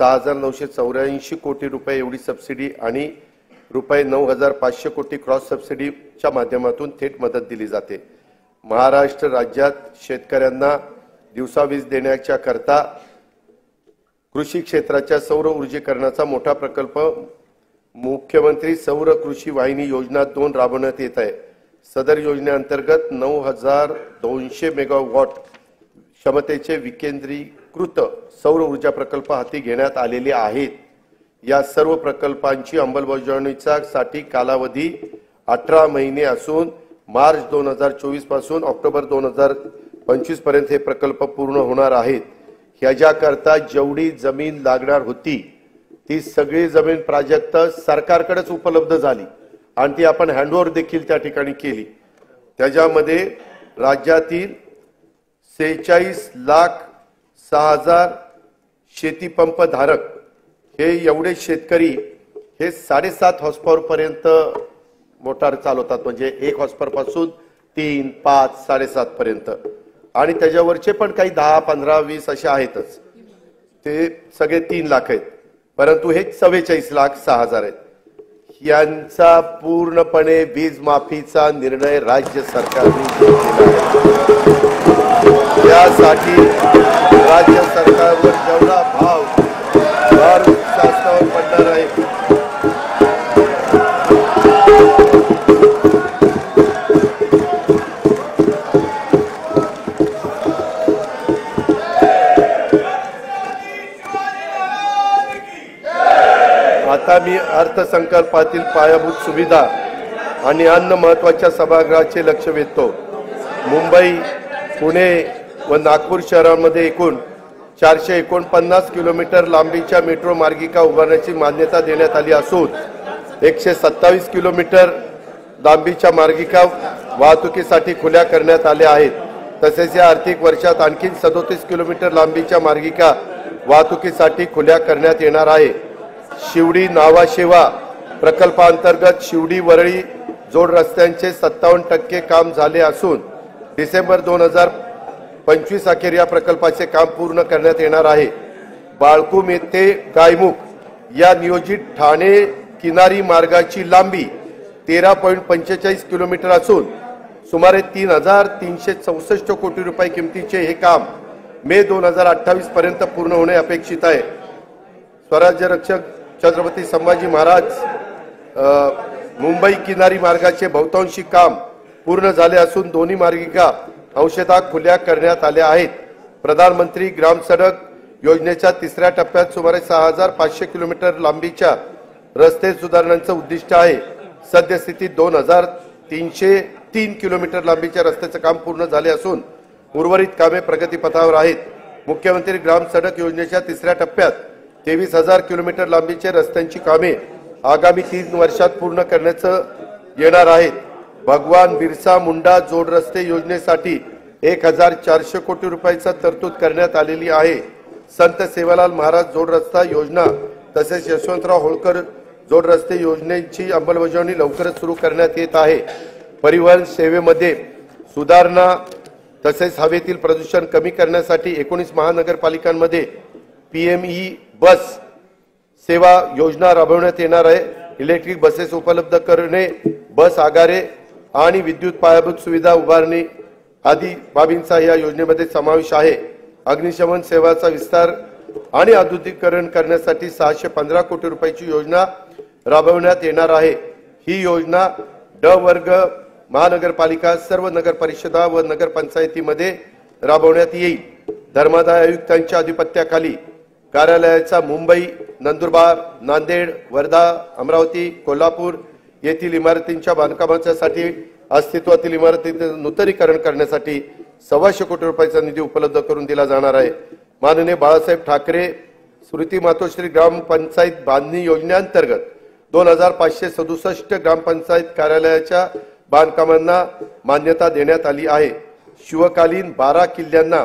6,984 कोटी रुपये एवढी सबसिडी आणि रुपये 9,500 कोटी क्रॉस सबसिडीच्या माध्यमातून थेट मदत दिली जाते। महाराष्ट्र राज्यात शेतकऱ्यांना दिवसा वीज देण्याच्या करता कृषी क्षेत्राच्या सौर ऊर्जीकरणाचा मोठा प्रकल्प मुख्यमंत्री सौर कृषी वाहिनी योजना 2 राबवण्यात येत आहे। सदर योजनेअंतर्गत 9,200 मेगावॉट क्षमतेचे विकेंद्रीकृत सौर ऊर्जा प्रकल्प हाती घेण्यात आलेले आहेत। या सर्व प्रकल्पांची अंमलबजावणीचा साठी कालावधी 18 महिने असून मार्च 2024 पासून ऑक्टोबर 2025 पर्यंत हे प्रकल्प पूर्ण होणार आहेत। ह्याच्याकरता जेवढी जमीन लागणार होती ती सगळी जमीन प्राजक्त सरकारकडेच उपलब्ध झाली आणि ती आपण हँडओव्हर देखील त्या ठिकाणी केली। त्याच्यामध्ये राज्यातील 46,06,000 शेतीपंप धारक हे एवढे शेतकरी हे 7.5 हॉर्सपॉवर पर्यंत मोटार चालवतात, म्हणजे 1 हॉर्सपॉवर पासून 3, 5, 7.5 पर्यंत आणि त्याच्यावरचे पण काही 10, 15, 20 असे आहेतच। ते सगळे 3 लाख आहेत, परंतु हे 44,06,000 आहेत। यांचा पूर्णपणे वीज माफीचा निर्णय राज्य सरकारने घेतलेला आहे। यासाठी राज्य सरकारवर जेवढा भार शासनावर पडणार आहे आता मी अर्थसंकल्पातील पायाभूत सुविधा आणि अन्य महत्त्वाच्या सभागृहाचे लक्ष वेधतो। मुंबई, पुणे व नागपूर शहरांमध्ये एकूण 449 किलोमीटर लांबीच्या मेट्रो मार्गिका उभारण्याची मान्यता देण्यात आली असून 127 किलोमीटर लांबीच्या मार्गिका वाहतुकीसाठी खुल्या करण्यात आल्या आहेत। तसेच या आर्थिक वर्षात आणखी 37 किलोमीटर लांबीच्या मार्गिका वाहतुकीसाठी खुल्या करण्यात येणार आहे। शिवडी नावाशेवा प्रकल्पांतर्गत शिवडी वरळी जोड रस्त्यांचे 57% काम झाले असून डिसेंबर 2025 अखेर या प्रकल्पाचे काम पूर्ण करण्यात येणार आहे। बाळकुम येथे गायमुख या नियोजित ठाणे किनारी मार्गाची लांबी 13.45 किलोमीटर असून सुमारे 3,364 कोटी रुपये किमतीचे हे काम मे 2028 पर्यंत पूर्ण होणे अपेक्षित आहे। स्वराज्य रक्षक छत्रपती संभाजी महाराज मुंबई किनारी मार्गाचे बहुतांशी काम पूर्ण झाले असून दोन्ही मार्गिका अंशतः खुल्या करण्यात आल्या आहेत। प्रधानमंत्री ग्राम सडक योजनेच्या तिसऱ्या टप्प्यात सुमारे 6,500 किलोमीटर लांबीच्या रस्ते सुधारण्याचे उद्दिष्ट आहे। सद्यस्थितीत 2,303 किलोमीटर लांबीच्या रस्त्याचे काम पूर्ण झाले असून उर्वरित कामे प्रगतीपथावर आहेत। मुख्यमंत्री ग्राम सडक योजनेच्या तिसऱ्या टप्प्यात 23,000 किलोमीटर लांबीच्या रस्त्यांची कामे आगामी 3 वर्षात पूर्ण करण्यात येणार आहेत। भगवान बिरसा मुंडा जोड रस्ते योजनेसाठी 1,400 कोटी रुपयाची तरतूद करण्यात आलेली आहे। संत सेवालाल महाराज जोड रस्ता योजना तसेच यशवंतराव होळकर जोड रस्ते योजनेची अंमलबजावणी लवकरच सुरू करण्यात येत आहे। परिवहन सेवेमध्ये सुधारणा तसेच हवेतील प्रदूषण कमी करण्यासाठी 19 महानगरपालिकांमध्ये पीएमई बस सेवा योजना राबवण्यात येणार आहे। इलेक्ट्रिक बसेस उपलब्ध करणे, बस आगारे आणि विद्युत पायाभूत सुविधा उभारणी आदी बाबींचा या योजनेमध्ये समावेश आहे। अग्निशमन सेवाचा विस्तार आणि आधुनिकीकरण करण्यासाठी 615 कोटी रुपयाची योजना राबवण्यात येणार आहे। ही योजना ड वर्ग महानगरपालिका, सर्व नगर परिषदा व नगरपंचायतीमध्ये राबवण्यात येईल। धर्मादाय आयुक्तांच्या अधिपत्याखाली कार्यालयाचा मुंबई, नंदुरबार, नांदेड, वर्धा, अमरावती, कोल्हापूर येथील इमारतींच्या बांधकामासाठी अस्तित्वातील इमारतींचे नूतनीकरण करण्यासाठी 125 कोटी रुपयाचा निधी उपलब्ध करून दिला जाणार आहे। माननीय बाळासाहेब ठाकरे स्मृती मातोश्री ग्रामपंचायत बांधणी योजनेअंतर्गत 2,567 ग्रामपंचायत कार्यालयाच्या बांधकामांना मान्यता देण्यात आली आहे। शिवकालीन 12 किल्ल्यांना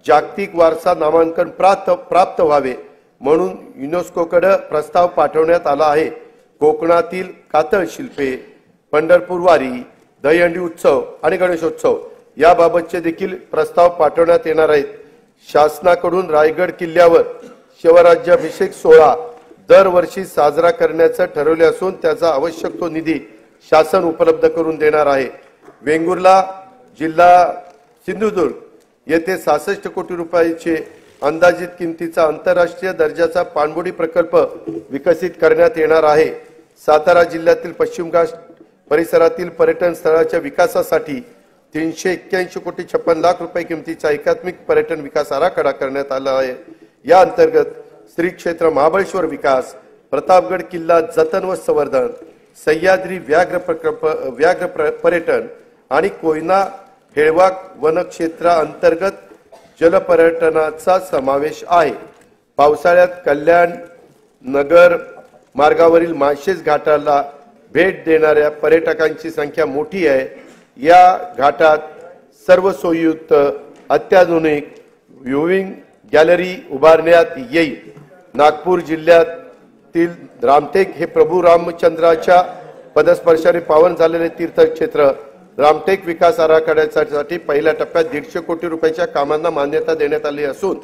जागतिक वारसा नामांकन प्राप्त व्हावे म्हणून युनेस्कोकडे प्रस्ताव पाठवण्यात आला आहे। कोकणातील कातळ शिल्पे, पंढरपूर वारी, दहीहंडी उत्सव आणि गणेशोत्सव याबाबतचे देखील प्रस्ताव पाठवण्यात येणार आहेत। शासनाकडून रायगड किल्ल्यावर शिवराज्याभिषेक सोहळा दरवर्षी साजरा करण्याचे ठरवले असून त्याचा आवश्यक तो निधी शासन उपलब्ध करून देणार आहे। वेंगुर्ला जिल्हा सिंधुदुर्ग येथे 66 कोटी रुपयाचे अंदाजित किमतीचा आंतरराष्ट्रीय दर्जाचा पाणबुडी प्रकल्प विकसित करण्यात येणार आहे। सातारा जिल्ह्यातील पश्चिम घाट परिसरातील पर्यटन स्थळाच्या विकासासाठी 381 कोटी 56 लाख रुपये किमतीचा एकात्मिक पर्यटन विकास आराखडा करण्यात आला आहे। या अंतर्गत श्री क्षेत्र महाबळेश्वर विकास, प्रतापगड किल्ला जतन व संवर्धन, सह्याद्री व्याघ्र पर्यटन आणि कोयना हेळवाक वन क्षेत्राअंतर्गत जलपर्यटनाचा समावेश आहे। पावसाळ्यात कल्याण नगर मार्गावरील माळशेज घाटाला भेट देणाऱ्या पर्यटकांची संख्या मोठी आहे। या घाटात सर्व सोयीयुक्त अत्याधुनिक व्ह्यूइंग गॅलरी उभारण्यात येईल। नागपूर जिल्ह्यातील रामटेक हे प्रभू रामचंद्राच्या पदस्पर्शाने पावन झालेले तीर्थक्षेत्र रामटेक विकास आराखड्यासाठी पहिल्या टप्प्यात 150 कोटी रुपयाच्या कामांना मान्यता देण्यात आली असून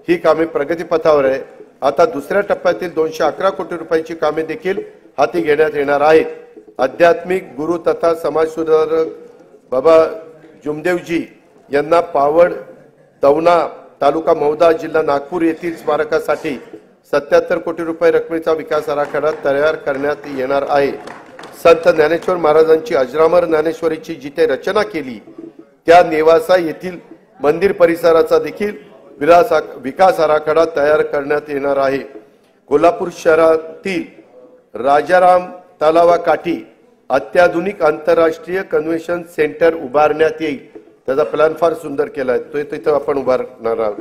ही कामे प्रगतीपथावर आहे। आता दुसऱ्या टप्प्यातील 211 कोटी रुपयाची कामे देखील हाती घेण्यात येणार आहेत। आध्यात्मिक गुरु तथा समाज सुधारक बाबा जुमदेवजी यांना पावड दौना तालुका मौदा जिल्हा नागपूर येथील स्मारकासाठी 77 कोटी रुपये रकमेचा विकास आराखडा तयार करण्यात येणार आहे। संत ज्ञानेश्वर महाराजांची अजरामर ज्ञानेश्वरीची जिथे रचना केली त्या नेवासा येथील मंदिर परिसराचा देखील विकास आराखडा तयार करण्यात येणार आहे। कोल्हापूर शहरातील राजाराम तलावाकाठी अत्याधुनिक आंतरराष्ट्रीय कन्व्हेन्शन सेंटर उभारण्यात येईल। त्याचा प्लॅन फार सुंदर केला आहे, तो तिथे आपण उभारणार आहोत।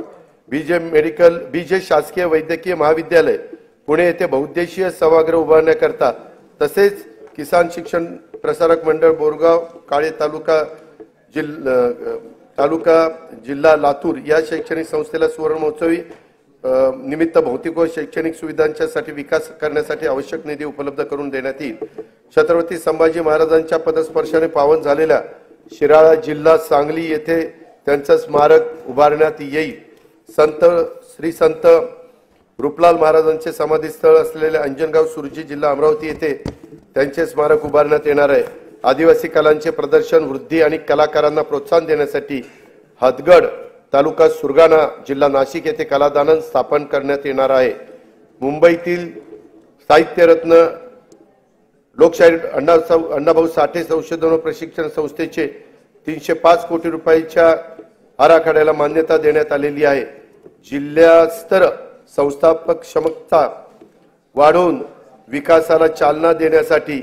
बीजे शासकीय वैद्यकीय महाविद्यालय पुणे येथे बहुउद्देशीय सभागृह उभारण्याकरता तसेच किसान शिक्षण प्रसारक मंडळ बोरगाव काळे तालुका जिल्हा लातूर या शैक्षणिक संस्थेला सुवर्ण महोत्सवी निमित्त भौतिक व शैक्षणिक सुविधांसाठी विकास करण्यासाठी आवश्यक निधी उपलब्ध करून देण्यात येईल। छत्रपती संभाजी महाराजांच्या पदस्पर्शाने पावन झालेल्या शिराळा जिल्हा सांगली येथे त्यांचं स्मारक उभारण्यात येईल। श्री संत रूपलाल महाराजांचे समाधीस्थळ असलेले अंजनगाव सुरजी जिल्हा अमरावती येथे त्यांचे स्मारक उभारण्यात येणार आहे। आदिवासी कलांचे प्रदर्शन वृद्धी आणि कलाकारांना प्रोत्साहन देण्यासाठी हदगड तालुका सुरगाणा जिल्हा नाशिक येथे कलादालन स्थापन करण्यात येणार आहे। मुंबईतील साहित्यरत्न लोकशाहीर अण्णाभाऊ साठे संशोधन व प्रशिक्षण संस्थेचे 305 कोटी रुपयाच्या आराखड्याला मान्यता देण्यात आलेली आहे। जिल्हास्तर संस्थापक क्षमता वाढवून विकासाला चालना देण्यासाठी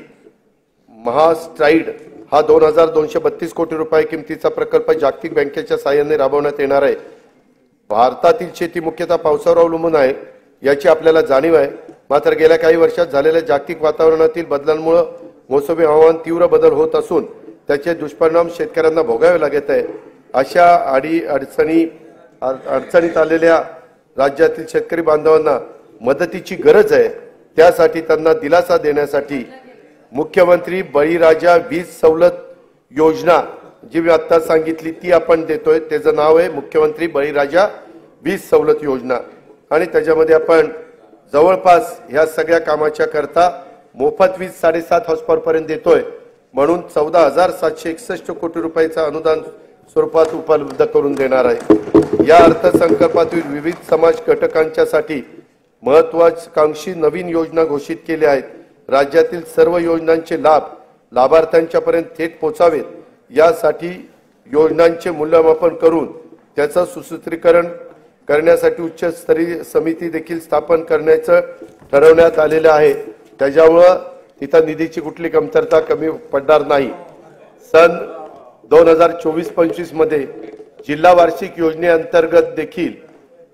महास्ट्राईड हा 2232 कोटी रुपये किमतीचा प्रकल्प जागतिक बँकेच्या सहाय्याने राबवण्यात येणार आहे। भारतातील शेती मुख्यतः पावसावर अवलंबून आहे याची आपल्याला जाणीव आहे। मात्र गेल्या काही वर्षात झालेल्या जागतिक वातावरणातील बदलांमुळे मोसमी हवामान तीव्र बदल होत असून त्याचे दुष्परिणाम शेतकऱ्यांना भोगावे लागत आहे। अशा अडचणीत आलेल्या राज्यातील शेतकरी बांधवांना मदतीची गरज आहे। त्यासाठी त्यांना दिलासा देण्यासाठी मुख्यमंत्री बळीराजा वीज सवलत योजना जी मी आता सांगितली ती आपण देतोय। त्याचं नाव आहे मुख्यमंत्री बळीराजा वीज सवलत योजना आणि त्याच्यामध्ये आपण जवळपास ह्या सगळ्या कामाच्या करता मोफत वीज 7.5 हॉर्स पॉवर पर्यंत देतोय। म्हणून 14,761 कोटी रुपयाचं अनुदान स्वरूपात उपलब्ध करून देणार आहे। या अर्थसंकल्पातील विविध समाज घटकांच्यासाठी महत्त्वाकांक्षी नवीन योजना घोषित केल्या आहेत। राज्यातील सर्व योजनांचे लाभ लाभार्थ्यांच्यापर्यंत थेट पोहोचावेत यासाठी योजनांचे मूल्यमापन करून त्याचं सुसूत्रीकरण करण्यासाठी उच्चस्तरीय समिती देखील स्थापन करण्याचं ठरवण्यात आलेलं आहे। त्याच्यामुळे तिथं निधीची कुठली कमतरता कमी पडणार नाही। सन 2024-25 मध्ये जिल्हा वार्षिक योजनेअंतर्गत देखील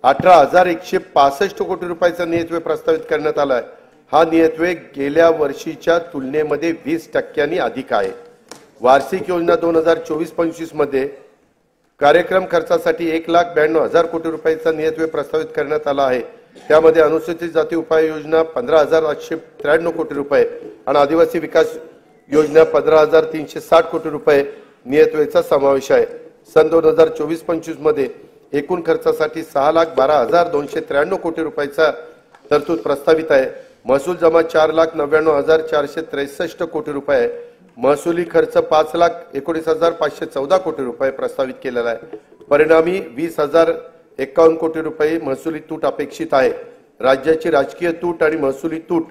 18,165 कोटी रुपयाचा नियतव्यय प्रस्तावित करण्यात आला आहे। हा नियतव्यय गेल्या वर्षीच्या तुलनेमध्ये 20% अधिक आहे। वार्षिक योजना 2024-25 मध्ये कार्यक्रम खर्चासाठी 1,92,000 कोटी रुपयाचा नियतव्यय प्रस्तावित करण्यात आला आहे। त्यामध्ये अनुसूचित जाती उपाय योजना 15,893 कोटी रुपये आणि आदिवासी विकास योजना 15,360 कोटी रुपये नियतव्ययाचा समावेश आहे। सन 2024-25 मध्ये एकूण खर्चासाठी 6,12,293 कोटी रुपयाचा तरतूद प्रस्तावित आहे। महसूल जमा 4,99,463 कोटी रुपये, महसुली खर्च 5,19,514 कोटी रुपये प्रस्तावित केलेला आहे। परिणामी 20,051 कोटी रुपये महसुली तूट अपेक्षित आहे। राज्याची राजकीय तूट आणि महसुली तूट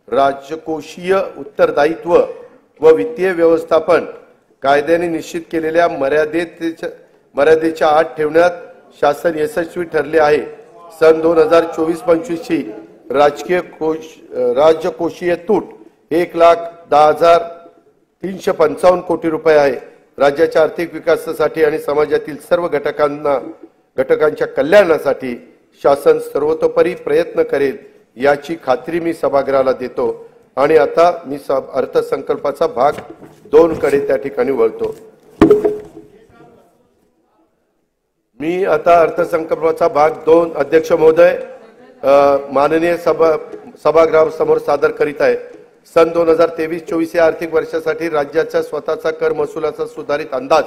राजकोषीय उत्तरदायित्व व वित्तीय व्यवस्थापन कायद्याने निश्चित केलेल्या मर्यादेच्या आत ठेवण्यात शासन यशस्वी ठरले आहे। सन 2024-25 ची राजकोषीय तूट 1,10,355 कोटी रुपये आहे। राज्याच्या आर्थिक विकासासाठी आणि समाजातील सर्व घटकांच्या कल्याणासाठी शासन सर्वतोपरी प्रयत्न करेल याची खात्री मी सभागृहाला देतो। आणि आता मी अर्थसंकल्पाचा भाग 2 कडे त्या ठिकाणी वळतो। मी आता अर्थसंकल्पाचा भाग 2 अध्यक्ष महोदय माननीय सभागृहासमोर सादर करीत आहे। सन 2023-24 या आर्थिक वर्षासाठी राज्याच्या स्वतःचा कर महसुलाचा सुधारित अंदाज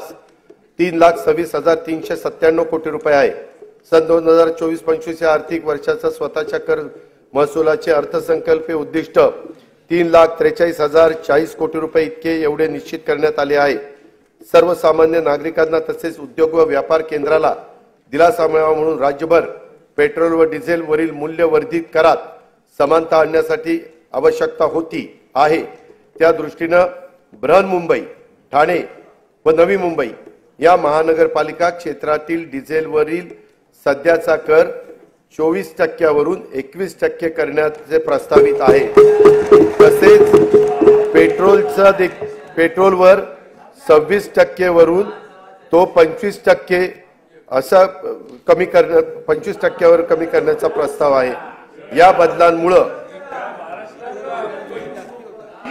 3,26,397 कोटी रुपये आहे। सन 2024-25 या आर्थिक वर्षाचा स्वतःच्या कर महसुलाचे अर्थसंकल्पीय उद्दिष्ट 3,43,040 कोटी रुपये इतके एवढे निश्चित करण्यात आले आहे। सर्वसामान्य नागरिकांना तसेच उद्योग व व्यापार केंद्राला दिलासा मिळावा म्हणून राज्यभर पेट्रोल व डिझेल वरील मूल्यवर्धित करात समानता आणण्यासाठी आवश्यकता होती आहे। त्या दृष्टीने बृहन्मुंबई, ठाणे व नवी मुंबई या महानगरपालिका क्षेत्रातील डिझेलवरील सध्याचा कर 24% वरून 21% करण्याचे प्रस्तावित आहे। तसेच पेट्रोलवर 26% वरून तो 25% असा 25% वर कमी करण्याचा प्रस्ताव आहे। या बदलांमुळे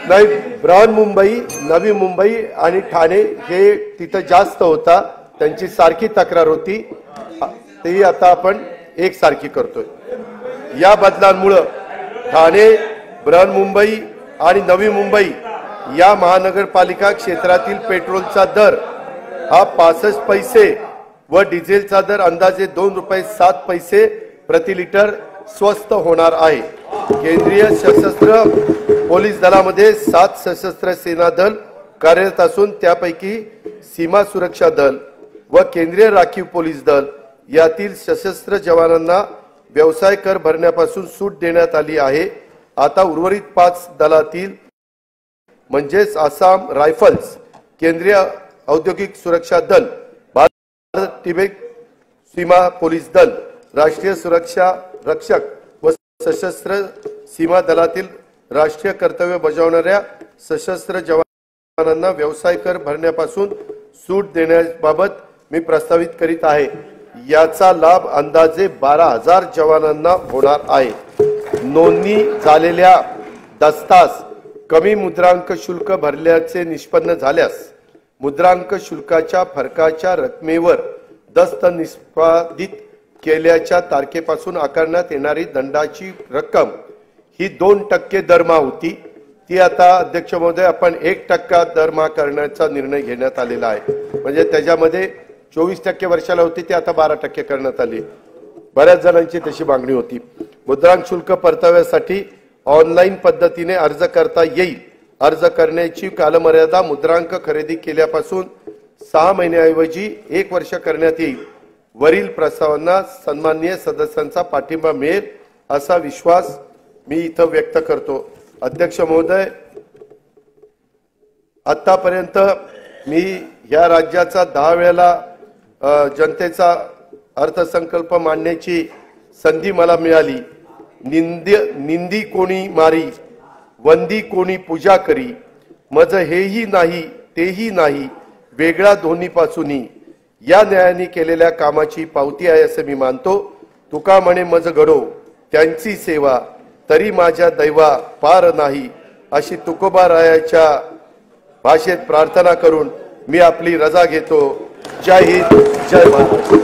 नाही बृहन्मुंबई, नवी मुंबई आणि ठाणे हे तिथे जास्त होता, त्यांची सारखी तक्रार होती, ती आता आपण एकसारखी करतोय। या बदलांमुळे ठाणे, बृहन्मुंबई आणि नवी मुंबई या महानगरपालिका क्षेत्रातील पेट्रोलचा दर हा 65 पैसे व डिझेलचा दर अंदाजे 2 रुपये 7 पैसे प्रति लिटर स्वस्त होणार आहे। केंद्रीय सशस्त्र पोलीस दलामध्ये 7 सशस्त्र सेना दल कार्यरत असून त्यापैकी सीमा सुरक्षा दल व केंद्रीय राखीव पोलीस दल यातील सशस्त्र जवानांना व्यवसाय कर भरण्यापासून सूट देण्यात आली आहे। आता उर्वरित 5 दलातील म्हणजेच आसाम रायफल्स, केंद्रीय औद्योगिक सुरक्षा दल, भारत तिबेट सीमा पोलीस दल, राष्ट्रीय सुरक्षा रक्षक व सशस्त्र सीमा दलातील राष्ट्रीय कर्तव्य बजावणाऱ्या सशस्त्र जवानांना व्यवसाय कर भरण्यापासून सूट देण्याबाबत मी प्रस्तावित करीत आहे। याचा लाभ अंदाजे 12,000 जवानांना होणार आहे। नोंदणी झालेल्या दस्तास कमी मुद्रांक शुल्क भरल्याचे निष्पन्न झाल्यास मुद्रांक शुल्काच्या फरकाच्या रकमेवर दस्त निष्पादित केल्याच्या तारखेपासून आकारण्यात येणारी दंडाची रक्कम ही 2% दरमहा होती, ती आता अध्यक्ष महोदय आपण 1% दरमहा करण्याचा निर्णय घेण्यात आलेला आहे। म्हणजे त्याच्यामध्ये 24% वर्षाला होती, ती आता 12% करण्यात आली। बऱ्याच जणांची तशी मागणी होती। मुद्रांक शुल्क परताव्यासाठी ऑनलाईन पद्धतीने अर्ज करता येईल। अर्ज करण्याची कालमर्यादा मुद्रांक खरेदी केल्यापासून 6 महिन्याऐवजी 1 वर्ष करण्यात येईल। वरील प्रस्तावांना सन्माननीय सदस्यांचा पाठिंबा मिळेल असा विश्वास मी इथं व्यक्त करतो। अध्यक्ष महोदय, आतापर्यंत मी या राज्याचा 10 वेळेला जनतेचा अर्थसंकल्प मांडण्याची संधी मला मिळाली। निंदी कोणी मारी, वंदी कोणी पूजा करी, मज हेही नाही तेही नाही, वेगळा दोन्हीपासूनही या न्यायाने केलेल्या कामाची पावती आहे असे मी मानतो। तुका म्हणे मज घडो त्यांची सेवा, तरी माझ्या दैवा पार नाही, अशी तुकोबारायाच्या भाषेत प्रार्थना करून मी आपली रजा घेतो। जय हिंद, जय महाराष्ट्र।